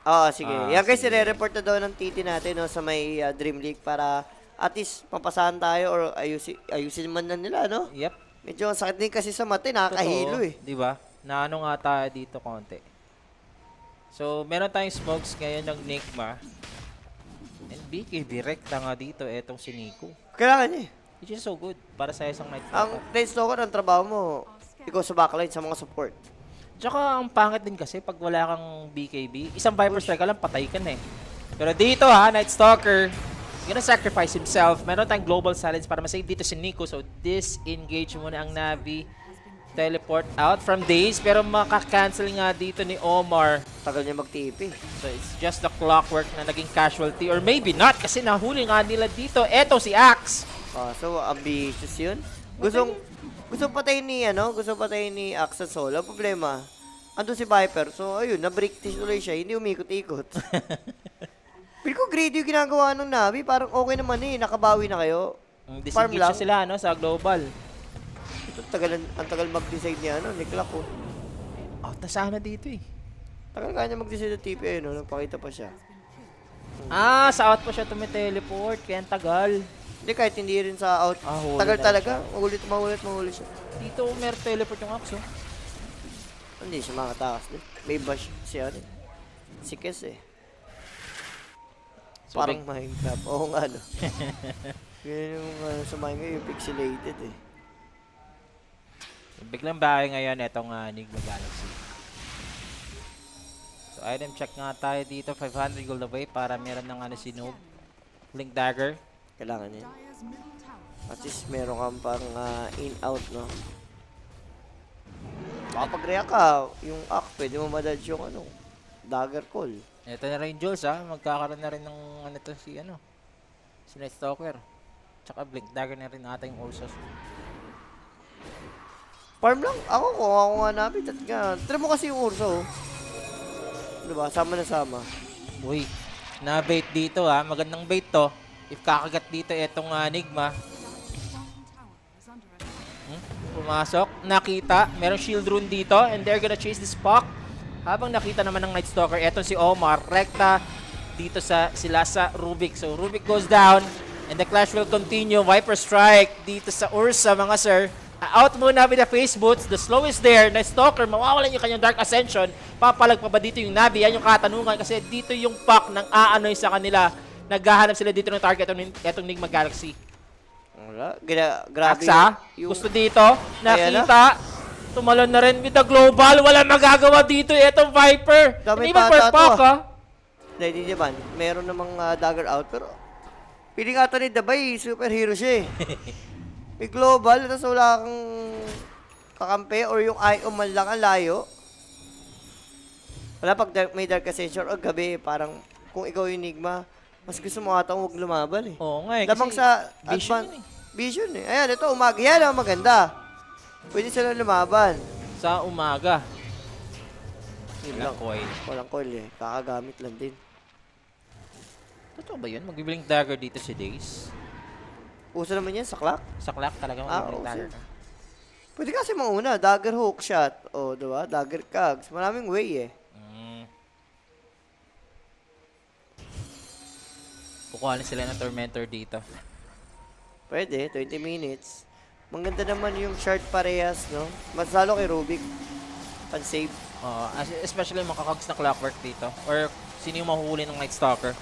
Oo, sige. Yan guys, sige. i-report na daw ng TT natin no, sa may Dream League para at least papasahan tayo or ayusin man na nila, no? Yep. Medyo sakit din kasi sa mata, nakakahilo eh. Di ba? Na ano nga tayo dito konti. So, meron tayong smokes ngayon ng Nigma. And BK direct na nga dito etong si Nico. Kailangan niya eh. Which is so good para sa isang Night Ang Stalker. Night Stalker, ang trabaho mo, ikaw sa backline, sa mga support. Tsaka ang pangit din kasi pag wala kang BKB, isang Viper Strike ka lang, patay ka na eh. Pero dito ha, Night Stalker, gonna sacrifice himself. Meron tayong global silence para masave dito si Nico. So, disengage muna ang Navi. Teleport out from Daze, pero makakancel nga dito ni Omar. Tagal niya mag-TP. So, it's just the clockwork na naging casualty. Or maybe not, kasi nahuli nga nila dito. Eto si Axe. So, ambitious yun. Gusto patayin ni Axe at Solo. Ang problema, andun si Viper. So, ayun, na-break tuloy siya. Hindi umikot-ikot. Feel ko greedy yung ginagawa ng Navi. Parang okay naman eh. Nakabawi na kayo. Farm Disengage lang. na sila no, sa global. Ito, ang tagal mag-decide niya, ni Clark ko. Out na sana dito eh. Tagal kanya mag-decide ng TP, nagpakita pa siya. Sa out pa siya tumiteleport. Kaya ang tagal. Hindi, kahit hindi rin sa out. Huli Tagal na talaga. Mahulit siya. Dito meron teleport yung Axe oh. Hindi siya makatakas din. May bash siya rin. Si Kes eh. So, Parang Minecraft. Oo nga, no. Yun yung sa Minecraft, yung pixelated eh. Biglang bagay ngayon itong Enigma Galaxy. So item check nga tayo dito. 500 gold away para meron ng si Noob. Blink Dagger. Kailangan yan. At least meron kang pang in-out, no? Baka pag-react ka, yung act, pwede mo madodge yung dagger call. Ito na rin Jules ha, magkakaroon na rin ng ano to si Night Stalker. Tsaka Blink Dagger na rin ata yung Ursus. Farm lang. Kung ako nga namin, try mo kasi yung Urso. Diba? Sama na sama. Uy, na-bait dito ha, magandang bait to. If kakagat dito etong Nigma. Pumasok, nakita, merong shield rune dito and they're gonna chase this Puck. Habang nakita naman ng Night Stalker, etong si Omar, rekta dito sila sa Rubik. So Rubik goes down and the clash will continue. Viper Strike dito sa Ursa mga sir. Out muna with the face boots, the slow is there. Night Stalker, mawawalan yung kanyang Dark Ascension. Papalag pa ba dito yung Navi? Yan yung katanungan kasi dito yung Puck ng aanoy sa kanila. Naghahanap sila dito ng target etong Nigma Galaxy. Wala. Grabe. Aksa, yung- gusto dito, Ayan nakita, tumalon na rin with the global, wala magagawa dito, etong Viper. Dami Hindi ba pa per ata to, pack, ha? Hindi naman. Meron namang dagger out, pero piling ata ni Dabay, superhero siya eh. May global, tapos wala kang kakampi, or yung IO man lang ang layo. Wala pag may Dark Ascension o gabi, parang kung ikaw yung Enigma, mas gusto mo ata huwag lumaban eh. Oo nga eh, Lamang kasi sa vision advan- yun eh. Vision eh. Ayan, ito, umaga. Yan ang maganda. Pwede sila lumaban. Sa umaga. Yun Walang lang. coil. Walang coil eh. Kakagamit lang din. Totoo ba yun? Mag-blink dagger dito si Daze. Uso naman yan sa clock. Sa clock talaga Ah, mag-blink oo, dagger. sir. Pwede kasi mauna. Dagger hook shot. O, diba? Dagger cogs. Maraming way eh. Kukuha na sila ng Tormentor dito. Pwede. 20 minutes. Maganda naman yung shard parehas, no? Mas lalo kay Rubik. Pan-save. Especially yung makakogs na clockwork dito. Or sino yung mahuhuli ng Night Stalker.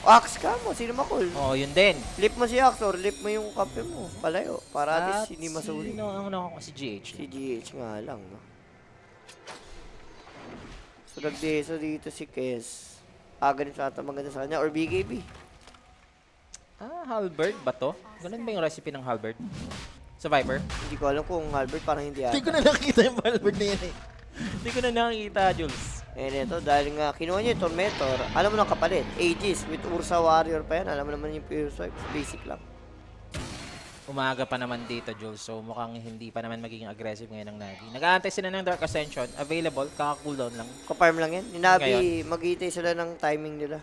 Axe ka mo. Sino makul? Oo, yun din. Flip mo si Axe or flip mo yung kape mo. Palayo. Para at least hindi masuli. Sino ang ako si GH? Si GH nga lang, no? So, nagdeso dito si Kes. Ganun sa ata maganda sa kanya. Or BKB. Halberd ba to? Ganun ba yung recipe ng Halberd? Sa Viper? Hindi ko alam kung Halbert parang hindi Hindi ko ata. na nakita yung Halberd na yan eh. Hindi ko na nakita, Jules. Ito, dahil nga kinuha niya yung Tormentor, alam mo na kapalit. Aegis with Ursa Warrior pa yan. Alam mo naman yung pure swipe. Basic lang. Umaga pa naman dito, Jules. So mukhang hindi pa naman magiging aggressive ngayon ng Navi. Nag-aantay sila ng Dark Ascension. Available. Kaka-cooldown lang. Kaparm lang yan. Ninabi, mag-iitay sila ng timing nila.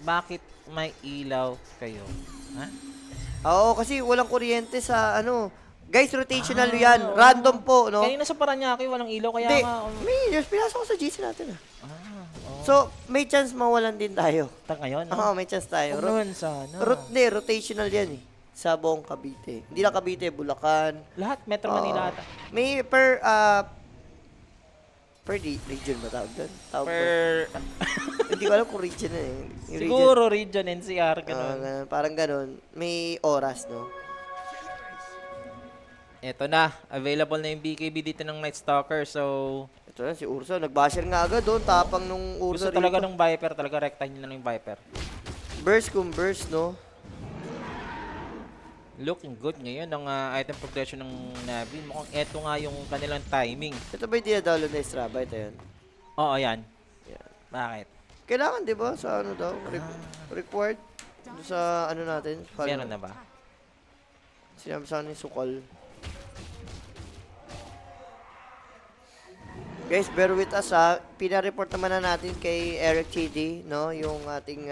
Bakit may ilaw kayo? Ha? Oo, kasi walang kuryente sa ano. Guys, rotational yan. Random po, no? Kanina sa Paranaque, walang ilaw. Kaya Hindi. nga... May, pinasok ko sa GC natin, ah. oo. So, may chance mawalan din tayo. Ngayon, no? Oo, may chance tayo. Noon sana. Rotational yan eh. Sa buong Cavite. Hindi lang Cavite, Bulacan. Lahat, Metro Manila ata. May per region ba tawag doon? Tawag doon. Hindi ko alam kung region na eh. Yung Siguro region, NCR, Region, ganun. ganun, parang ganun. May oras, no? Ito na, available na yung BKB dito ng Night Stalker. So, Ito na, si Ursa. Nagbasher nga agad doon. Tapang nung gusto Ursa talaga rito. ng Viper, talaga rektahin nyo na yung Viper. Burst kung burst, no? Looking good ngayon ang item progression ng Navi. Mukhang eto nga yung kanilang timing. Ito ba yung dinadalo na Strava? Ito yan. Oo, yan. Yan. Bakit? Kailangan, di ba? Sa ano daw? Required? Doon sa ano natin? Meron na ba? Sinabi sa akin yung sukol. Guys, bear with us ha. Pina-report naman na natin kay Eric TD, no? Yung ating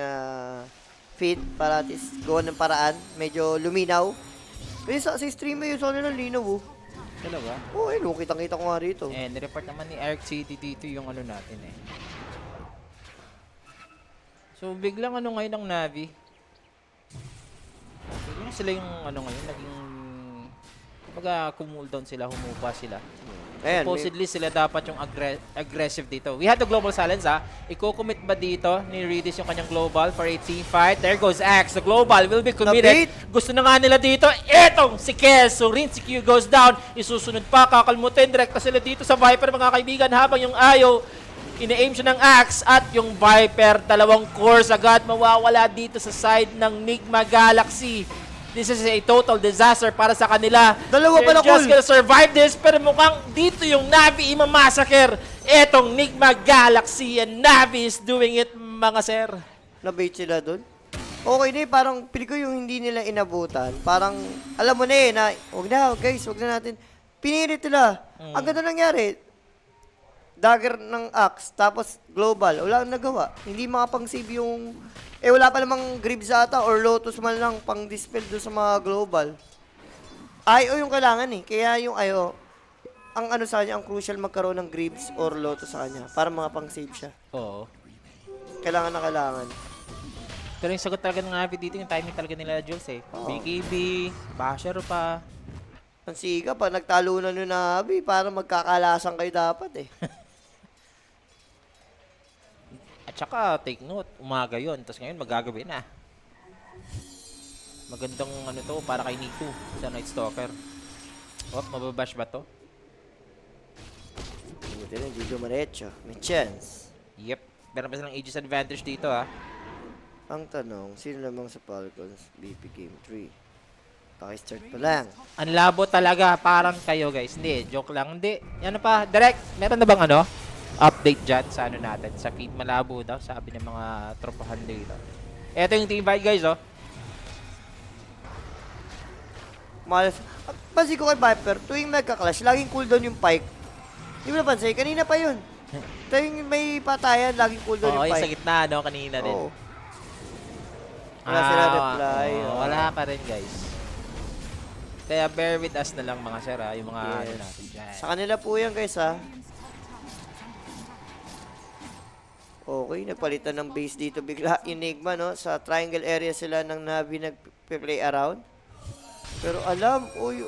feed para at least gawa ng paraan. Medyo luminaw. Kasi sa stream yung sa ng linaw, oh. Dalawa? Oo, no, kitang-kita ko nga rito. And report naman ni Eric City dito yung ano natin eh. So, biglang ano ngayon ng Navi. Biglang sila yung ano ngayon, naging... Kumbaga, cool down sila, humupa sila. Ayan, Supposedly sila dapat yung aggressive dito. We had the global silence ha. Iko-commit ba dito ni Redis yung kanyang global for a team fight? There goes Axe. The global will be committed. Gusto na nga nila dito. Etong si Kes. So Rin, si Q goes down. Isusunod pa. Kakalmutin. Direkta sila dito sa Viper mga kaibigan. Habang yung Ayo, ina-aim siya ng Axe. At yung Viper, dalawang cores agad mawawala dito sa side ng Nigma Galaxy. This is a total disaster para sa kanila. Dalawa They're pala, just Col. gonna survive this, pero mukhang dito yung Navi imamassacre. Etong Nigma Galaxy and Navi is doing it, mga sir. Na-bait sila doon. Okay na parang pili ko yung hindi nila inabutan. Parang, alam mo na na, wag na, guys, wag na natin. Pinilit nila. Ang ganda nangyari. Dagger ng Axe, tapos global. Wala nang nagawa. Hindi makapang-save yung... wala pa namang Greaves ata or Lotus man lang pang-dispel doon sa mga global. IO yung kailangan eh. Kaya yung IO, ang ano sa kanya, ang crucial magkaroon ng Greaves or Lotus sa kanya para mga pang-save siya. Oo. Kailangan na kailangan. Pero yung sagot talaga ng Navi dito, yung timing talaga nila, Jules eh. Oo. BKB, Basher pa. Ang siga, pag nagtalo na nyo na Abi, parang magkakalasan kayo dapat eh. At saka, take note, umaga yon, tapos ngayon magagabi na. Magandang ano to, para kay Nico sa Night Stalker. Oh, mababash ba to? Buti na, hindi dumaretso. May chance. Yep. Meron pa silang Aegis advantage dito ha. Ang tanong, sino lamang sa Falcons BP Game 3? Paki-start pa lang. Ang labo talaga, parang kayo guys. Hindi, joke lang. Hindi, ano pa, direct, meron na bang ano? Update dyan sa ano natin, sa feed malabo daw, sabi ng mga tropahan dito. Ito yung team fight guys, oh. Pansin ko kay Viper, tuwing nagka-clash, laging cooldown yung Pike. Hindi mo napansin, kanina pa yun. Tuwing may patayan, laging cooldown Oo, yung yung sa Pike. gitna, no, kanina din. Oo. Wala sila reply. Oo, wala pa rin guys. Kaya bear with us na lang mga sir, ha, yung mga ano Yes. natin dyan. Sa kanila po yan guys ha. Okay, nagpalitan ng base dito bigla. Enigma no, sa triangle area sila ng Navi nag-play around. Pero alam, oy.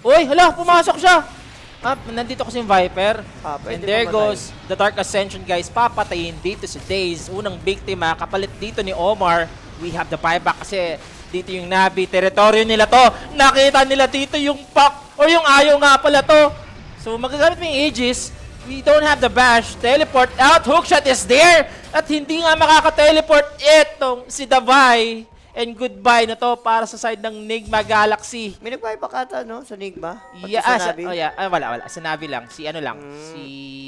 Uy, hala, pumasok siya! Ah, nandito kasi yung Viper. Pwede And there mamatay. goes the Dark Ascension guys. Papatayin dito si Daze. Unang biktima, kapalit dito ni Omar. We have the buyback kasi dito yung Navi. Teritoryo nila to. Nakita nila dito yung pack o yung ayaw nga pala to. So magagamit mo yung Aegis. We don't have the bash. Teleport out. Hookshot is there. At hindi nga makaka-teleport itong si Davai. And goodbye na to para sa side ng Nigma Galaxy. May nagpaipak ata no, sa Enigma? Pati Yeah, sa Navi. wala. Sa Navi lang. Si ano lang. Si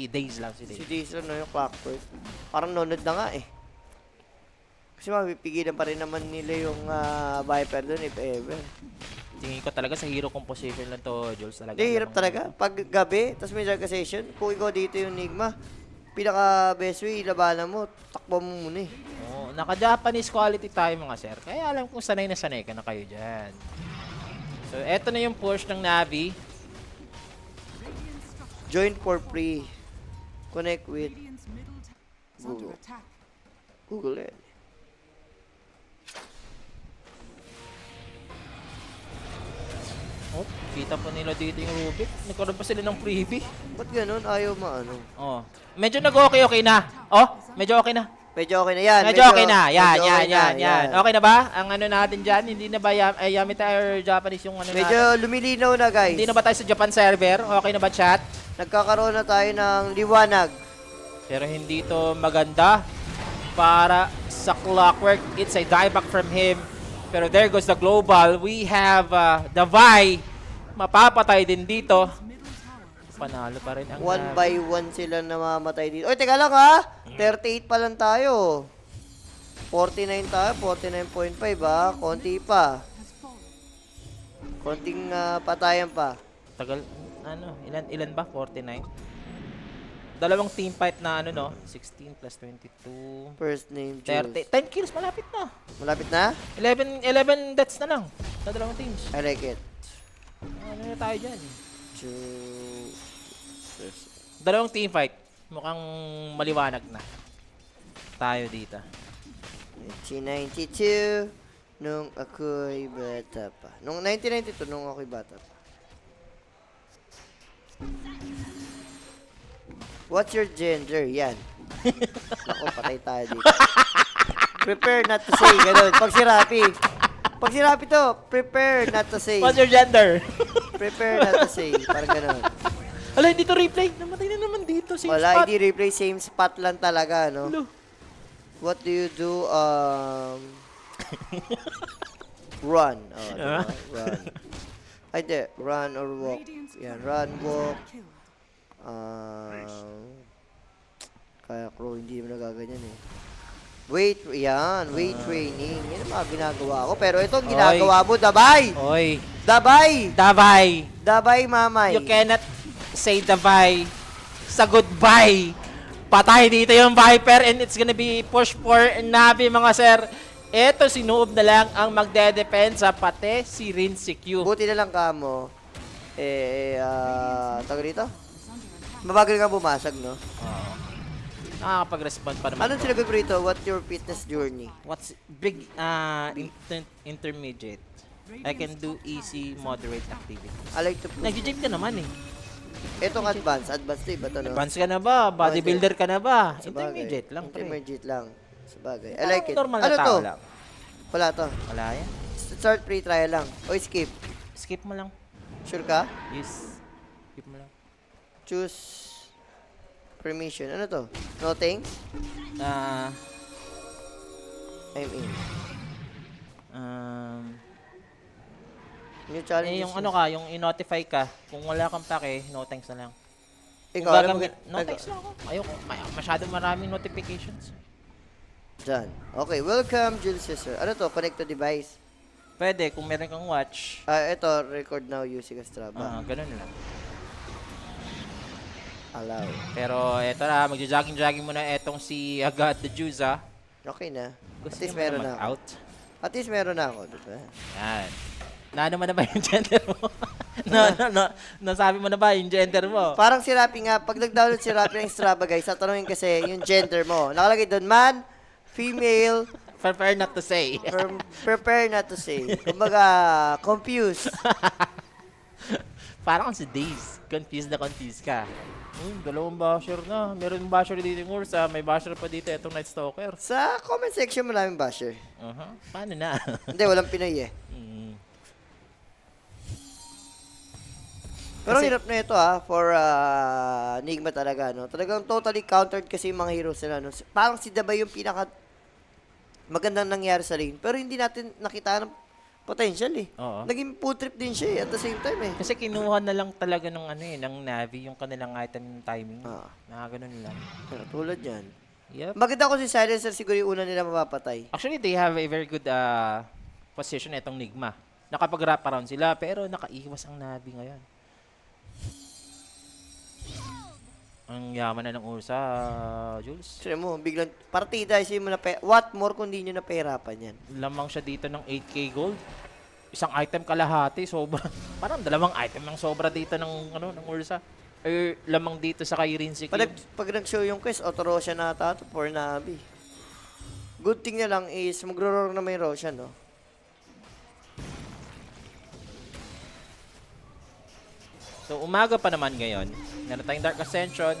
Daze lang. Si Si Daze. Jason no, yung Clockwork. Parang nonod na nga eh. Kasi mapipigilan pa rin naman nila yung Viper doon if ever. Tingin ko talaga sa hero composition lang to, Jules. Talaga. Hindi, hirap talaga. Pag gabi, tapos may dark session, kung ikaw dito yung Enigma, pinaka best way, labanan mo, takbo mo muna eh. Oo, naka-Japanese quality tayo mga sir. Kaya alam kong sanay ka na kayo dyan. So, eto na yung push ng Navi. Join for free. Connect with Google. Google it. Oh, kita po nila dito yung Rubik. Nagkaroon pa sila ng freebie. Ba't ganun? Ayaw maano. Oh, medyo nag-okay na. Oh, medyo okay na. Medyo okay na yan. Medyo okay na. Yan. Yan. Okay na ba? Ang ano natin dyan, hindi na ba Yamita or Japanese yung ano Medyo natin? lumilinaw na guys. Hindi na ba tayo sa Japan server? Okay na ba chat? Nagkakaroon na tayo ng liwanag. Pero hindi to maganda para sa Clockwork. It's a dieback from him. Pero there goes the global. We have the Vi. Mapapatay din dito. Panalo pa rin ang One Navi. by one sila namamatay dito. Oy, teka lang ha. 38 pa lang tayo. 49 tayo. 49.5 ha. Konti pa. Konting patayan pa. Tagal, ano, ilan ba? 49? Dalawang team fight na ano no? 16 plus 22. First name, 30. Jules. 10 kills, malapit na. Malapit na? 11 deaths na lang sa dalawang teams. I like it. Ano na tayo dyan? Jules. Dalawang team fight. Mukhang maliwanag na. Tayo dito. 1992. Nung ako'y bata pa. Nung 1992, nung ako'y bata pa. What's your gender? Yan. Ako, patay tayo dito. Prepare not to say. Ganun. Pag si Rapi to, prepare not to say. What's your gender? Prepare not to say. Parang ganun. Hala, hindi to replay. Namatay na naman dito. Same Wala, spot. hindi replay. Same spot lang talaga, no? Hello. What do you do? Run. Oh, diba? Run. Ay, di. Run or walk. Yan, run, walk. Kaya Crow, hindi mo nagaganyan eh. Weight training. Yan ang mga ginagawa ko. Pero ito ang ginagawa mo, dabay! Oy, Dabay! Davay. Dabay, mamay. You cannot say Davay sa goodbye. Patay dito yung Viper and it's gonna be push for Navi, mga sir. Ito si Noob na lang ang magdedepensa, pati si Rin CQ. Buti na lang kamo. Tawag rito? Mabagal ka bumasag, no? Nakakapag-respond pa naman. Anong sinagot mo rito? What's your fitness journey? What's big intermediate? I can do easy, moderate activity. I like to push. Nag-gym ka naman eh. Itong advance. Advance to iba to, no? Advance ka na ba? Bodybuilder ka na ba? Sabagay. Intermediate lang. pre. Intermediate lang. Sabagay. I like it. Normal na Ano tao to? lang. Wala to. Wala yan. Start free trial lang. O skip. Skip mo lang. Sure ka? Yes. Skip mo lang. Choose permission. Ano to? No thanks? Ah, I'm in. um, New challenge. yung ano ka, yung i-notify ka, kung wala kang pake, no thanks na lang. Ikaw, Kung alam mo, gagamit- no thanks lang ako. Ayoko, masyado maraming notifications. Dyan. Okay, welcome, Jules Cesar. Ano to? Connect to device. Pwede, kung meron kang watch, Ito, record now using a Strava. ganun lang. Allow. Pero eto na, magja-jogging muna etong si Agat the Juice, ah. Okay na. Gusto At least niyo meron ba na ako. mag-out? At least meron na ako, diba? Yan. Naano mo na ba yung gender mo? Nasabi mo na ba yung gender mo? Parang si Rappi nga, pag nag-download si Rappi ng Strava, guys, tatanungin kasi yung gender mo. Nakalagay doon, man, female, Prefer not to say. prepare not to say. Kumbaga, confused. Parang si Days. Confused ka. Dalawang basher na. Meron basher dito yung Ursa. May basher pa dito itong Night Stalker. Sa comment section, maraming basher. Paano na? Hindi, walang Pinoy eh. Mm. Pero Kasi- hirap na ito for Enigma talaga, no? Talagang totally countered kasi yung mga heroes nila, no? Parang si Dabay yung pinaka magandang nangyari sa lane. Pero hindi natin nakita ng potential eh. Oo. Naging food trip din siya eh, at the same time eh. Kasi kinuha na lang talaga ng ng Navi yung kanilang item timing. Ah. Ganun lang. Pero tulad yan. Yep. Maganda ko si Silencer, siguro yung una nila mapapatay. Actually, they have a very good position itong Nigma. Nakapag-wrap around sila, pero nakaiwas ang Navi ngayon. Ang yaman na ng Ursa, Jules. Sino mo, biglang partida, isipin mo na, what more kung di nyo napahirapan yan? Lamang siya dito ng 8k gold. Isang item kalahati, sobra. Parang dalawang item ang sobra dito ng Ursa. Lamang dito sa kay Rinzik. Pag nag-show yung quest, auto Roshan na ata to for Navi. Good thing na lang is, magro-roar na may Roshan, no? So, umaga pa naman ngayon. Meron tayong Dark Ascension.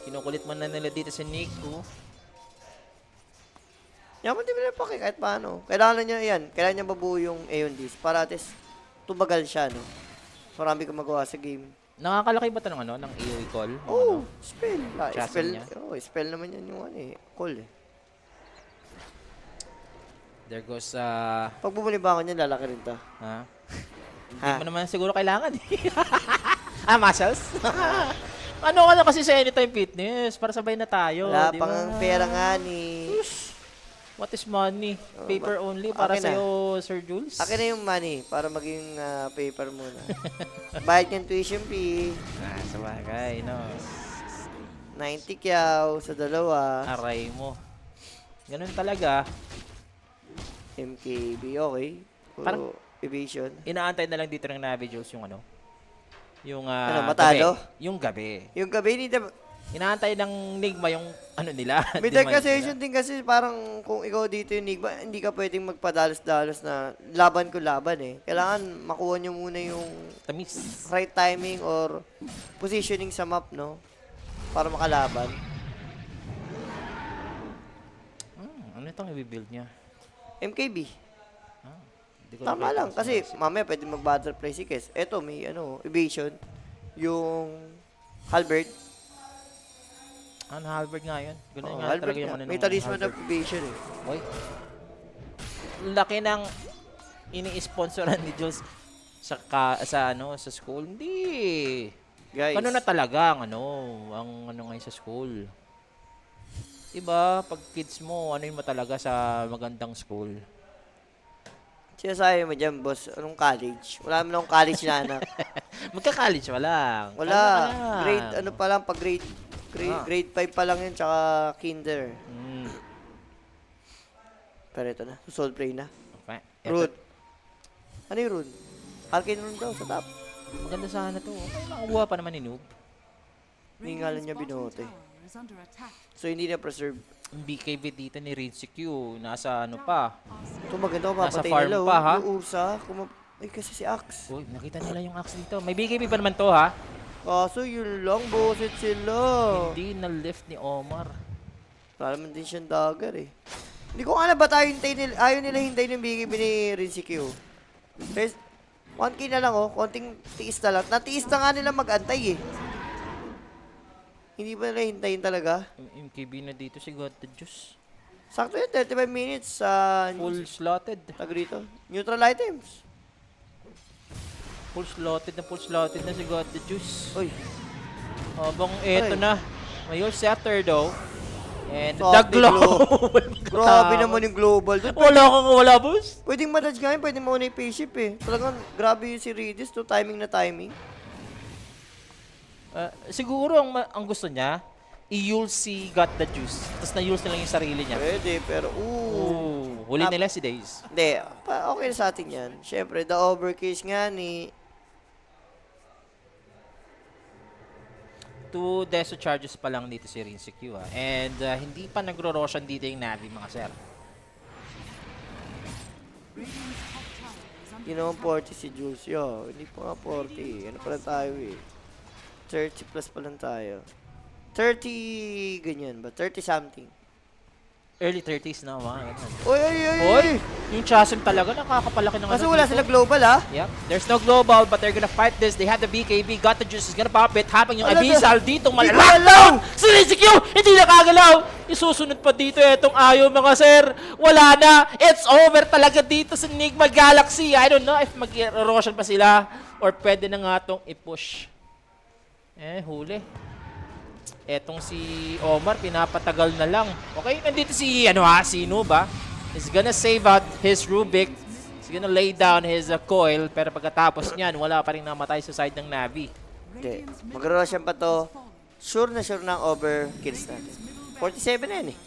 Kinukulit mo na nila dito si Nico. Yaman din nila paki kahit paano. Kailangan niya yan. Kailangan niya mabuo yung Aeon Disc para at least tumagal siya, no? Marami kang magawa sa game. Nakakalaki ba ito ng ng AoE call? Oh, spell. Chasm Spell. niya? Oh, spell naman yan yung call eh. There goes, Pag bumuli ba ako niyan, lalaki rin to. ha? Hindi Ha? mo naman siguro kailangan eh. Muscles? Ano ka na kasi sa Anytime Fitness? Para sabay na tayo, Wala di pang ba? pera nga ni... What is money? Oh, Paper only para akin na. sa'yo, Sir Jules? Akin na yung money para maging paper muna. Bayad yung tuition fee. Sabagay, no? 90 kyaw sa dalawa. Aray mo. Ganun talaga. MKB, okay. Puro Parang- evasion. Inaantay na lang dito ng Navi Jules yung yung matalo? gabi. Yung gabi. Yung gabi ni Inaantay ng Nigma yung nila. May demise declaration nila. din kasi parang kung ikaw dito yung Nigma, hindi ka pwedeng magpadalos-dalos na laban ko laban eh. Kailangan makuha nyo muna yung Tamis. right timing or positioning sa map, no? Para makalaban. Ano itong i-build niya? MKB. Di ko Tama nakita lang. kung Kasi sino- mamaya pwede mag-butterfly si Kes. Eto, may evasion. Yung Halberd. Halberd nga yun. Ganun Oh, nga Halberd talaga yung nga. ano May ng talisman Halberd. of evasion eh. Oy. Laki ng ini-sponsoran ni Jules sa school. Hindi. Guys. Ano na talaga ang ngayon sa school. Diba, pag kids mo, ano mo talaga sa magandang school. Sinasabi mo dyan, boss, anong college? Wala naman akong college na anak. Magka-college pa lang. Wala. Kalma ka lang. Grade, ano pa lang, pag Ah. grade 5 pa lang yun, tsaka kinder. Mm. Pero ito na, solve play na. Okay. Eto, Root. Ano yung root? Arcane root daw sa top. maganda sana to. Okay, makakuha pa naman ni Noob. Hindi nga lang niya binote. So, hindi na preserve. Yung BKB dito ni Rinse Q, nasa ano pa. Ito maganda ko, Nasa papatay farm nila. pa, ha? Yung usa. Ay, kasi si Axe. Uy, nakita nila yung axe dito. May BKB pa naman to, ha? Kaso yun lang, boset sila. Hindi na-lift ni Omar. Wala naman din siyang dagger eh. Hindi ko alam ba tayo ayaw nila hintayin yung BKB ni Rinse Q. 1K na lang oh, konting tiis na lang. Natiis na nga nila mag-antay eh. Hindi ba nila hintayin talaga? Yung MKB na dito si God the Juice. Sakto yun, 35 minutes sa Full slotted. tag rito. Neutral items. Full slotted na si God the Juice. Uy, Habang eto Ay. na. Mayor Setter daw. And the Soft glow. grabe naman yung global. Doon, Wala, boss. pwedeng madodge nga yun, pwedeng mauna yung payship eh. Talagang grabe yung si Redis to, timing na timing. Siguro ang gusto niya, i-use si Got the Juice. Tapos na-use na lang yung sarili niya. Pwede, pero Huli nila si Days. Hindi, okay na sa atin yan. Siyempre, the overcase nga ni 2 Deso charges pa lang dito si Rinse Q, ha. And hindi pa nagro-roshan dito yung Navi, mga sir. Ginawa 40 si Jules. Yo, hindi pa nga 40. Ano pa lang tayo eh. 30 plus pa lang tayo. 30 ganyan ba? 30 something. Early 30s na, mga ganun. Oy, oy, oy, Hoy! oy! Yung Chasm talaga, nakakapalaki ng Kaso ano wala dito. sila global ah. Yep. There's no global, but they're gonna fight this. They have the BKB. Got the Juice is gonna pop it. Habang yung Ala, Abyssal dito, Hindi ko malalaman. Si Rinse Q, hindi nakagalaw. Isusunod pa dito etong ayaw, mga sir. Wala na. It's over talaga dito sa Enigma Galaxy. I don't know if mag-erosion pa sila or pwede na nga tong i-push. Huli. Etong si Omar, pinapatagal na lang. Okay, nandito si, si Noob, ha? He's gonna save out his Rubik. He's gonna lay down his coil. Pero pagkatapos niyan, wala pa rin namatay sa side ng Navi. Hindi. Mag-roshan pa to. Sure na ang over kills natin. 47 na yan eh.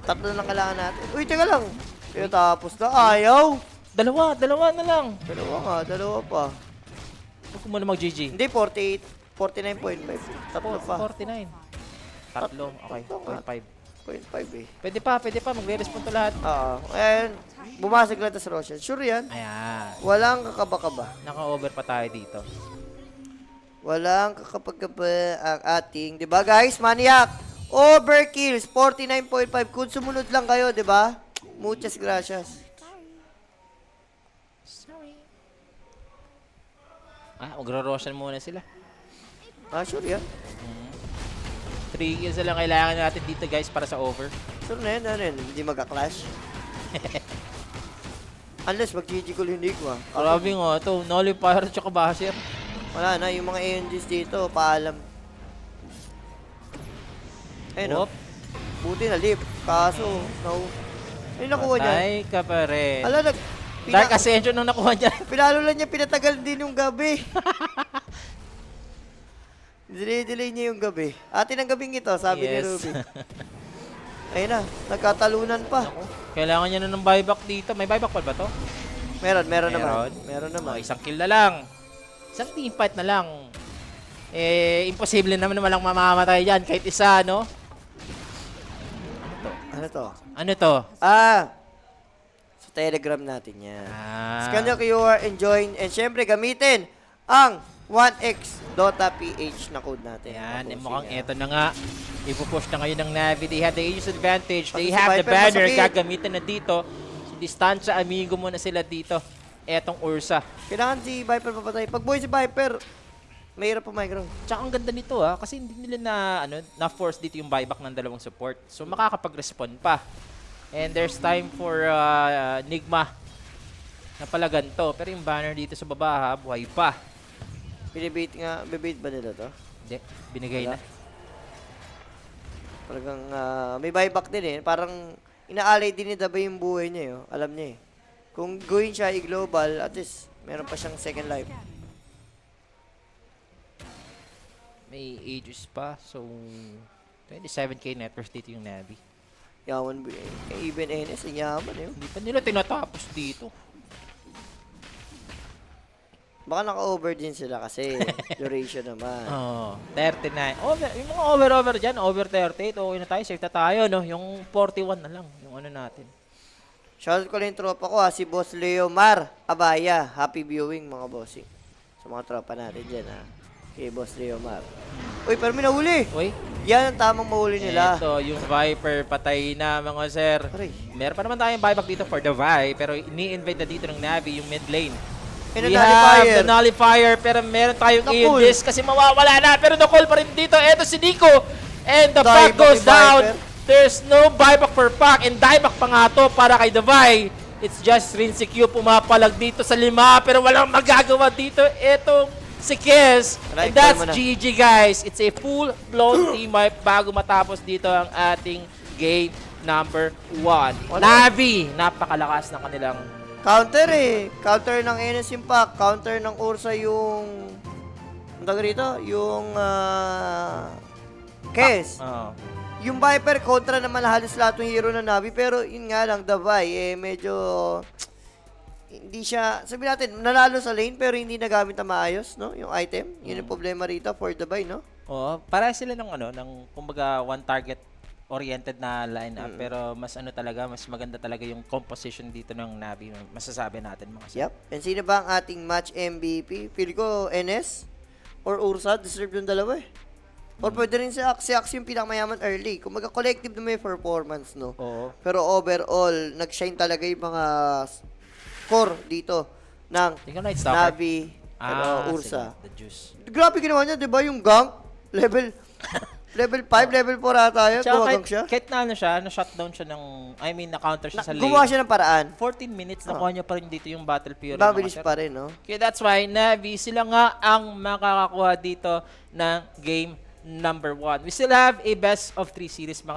Tatlo lang kailangan natin. Uy, teka lang. Pero tapos na. Ayaw. Dalawa na lang. Dalawa pa. Huwag ko muna mag-GG. Hindi, 48. 49.5. Tatlo pa. 49. Tatlo, okay. Tatlo nga. 0.5. 0.5 eh. Pwede pa. Magre-respond to lahat. Oo. Ayan. Bumasag lang sa Roshan. Sure yan. Ayan. Walang kakaba-kaba. Naka-over pa tayo dito. Walang kakapagkaba ang ating, 'di ba guys? Maniac. Overkills 49.5 kung sumunod lang kayo, 'di ba? Muchas gracias. Magro-roshan muna sila. Sure yan. 3 kills na lang kailangan natin dito, guys, para sa over. Sure na yan, ano yan? Hindi magka-clash. Unless mag-GG ko hindi ko ah. Grabe nga ito. Nullifier at saka Basher. Wala na, yung mga ANGs dito, paalam. Ayun Oop. oh. Buti na lift. Kaso, ay nakuha niya. Patay ka pa rin. Ala, Dark Ascension nung nakuha niya. Pinalo lang niya, pinatagal din yung gabi. Delay niya yung gabi. Atin ang gabing ito, sabi ni Yes. Ruby. Ayun na, nagkatalunan pa. Kailangan niya na ng buyback dito. May buyback pa ba to? Meron naman. Meron naman. Isang kill na lang. Isang team fight na lang. Imposible naman walang mamamatay dyan. Kahit isa, no? Ano to? Ano to? Sa Telegram natin yan. Ah. Scan yung QR and join. And syempre, gamitin ang 1x.ph na code natin. Ayan, Tapusin mukhang yan. eto na nga. Ipupush na ngayon ng Navi. They have the Aegis advantage. They Pati si have the Viper banner. masakit. Gagamitin na dito. Si Distancia Amigo muna sila dito. Etong Ursa. Kailangan si Viper papatay. Pag buhay si Viper, mahirap pa micro. Tsaka ang ganda nito kasi hindi nila na-force dito yung buyback ng dalawang support. So makakapag-respond pa. And there's time for Nigma na pala ganito. Pero yung banner dito sa baba buhay pa. bebait ba nila to? Hindi, binigay Wala. na. Talagang may buyback din eh. Parang inaalay din ni Dabay yung buhay niya eh. Alam niya eh. Kung gawin siya i-global, at least meron pa siyang second life. May ages pa, so 27k net worth dito yung Navi. Yaman ba eh. Even NS, ang yaman eh. Hindi pa nila tinatapos dito. Baka naka-over din sila kasi duration naman. Oh, 39. Yung mga over dyan, over 38, okay na tayo, safe na tayo, no? Yung 41 na lang, yung ano natin. Shoutout ko lang yung tropa ko si Boss Leo Mar Abaya. Happy viewing mga bossing. Sa mga tropa natin dyan Kay Boss Leo Mar. Uy, pero may nahuli! Uy, Yan ang tamang mahuli nila. ito, yung Viper, patay na mga sir. Aray. Meron pa naman tayong buyback dito for the Vi, pero ini-invite na dito ng Navi, yung mid lane. And We the have nullifier. the nullifier, pero meron tayong Na-pull. Aegis kasi mawawala na, pero na-call pa rin dito. Eto si Nico, and the Dieback pack goes ni down. Viper. There's no buyback per pack, and dieback pa nga to para kay Davai. It's just Rinse Q pumapalag dito sa 5, pero walang magagawa dito. Etong si Kiss, Right, and that's call mo na. GG guys. It's a full-blown team wipe bago matapos dito ang ating game number 1. Navi, napakalakas ng kanilang Counter eh. Counter ng NS Impact. Counter ng Ursa yung... Ang tawag rito? Yung... Kes. oh, Yung Viper kontra naman halos lahat ng hero ng Navi. Pero yun nga lang, Davai medyo... Hindi siya... Sabi natin, nanalo sa lane pero hindi nagamit na maayos, no? Yung item. Yun yung problema rito for Davai, no? Oo, para sila ng kumbaga one target oriented na lineup, pero mas talaga, mas maganda talaga yung composition dito ng Navi, masasabi natin mga sir. Yep. And sino ba ang ating match MVP? Feel ko NS or Ursa, deserve yung dalawa eh. Or pwede rin si Axe. Si Axe yung pinakamayaman early. Kung collective na may performance, no? Oo. Pero overall, nag-shine talaga yung mga core dito ng Tingnan Night Stalker. Navi, Ursa. sige, the juice. Grabe ginawa niya, di ba? Yung gank, level 5, level 4 ata yun. Tsaka Gumagang siya. kahit na siya, na-shutdown siya na-counter siya sa lane. Gumawa siya ng paraan. 14 minutes, nakuha niya pa rin dito yung battle period. Mabilis mga sir. pa rin, no? Okay, that's why Navi, sila nga ang makakakuha dito ng game number 1. We still have a best of 3 series mga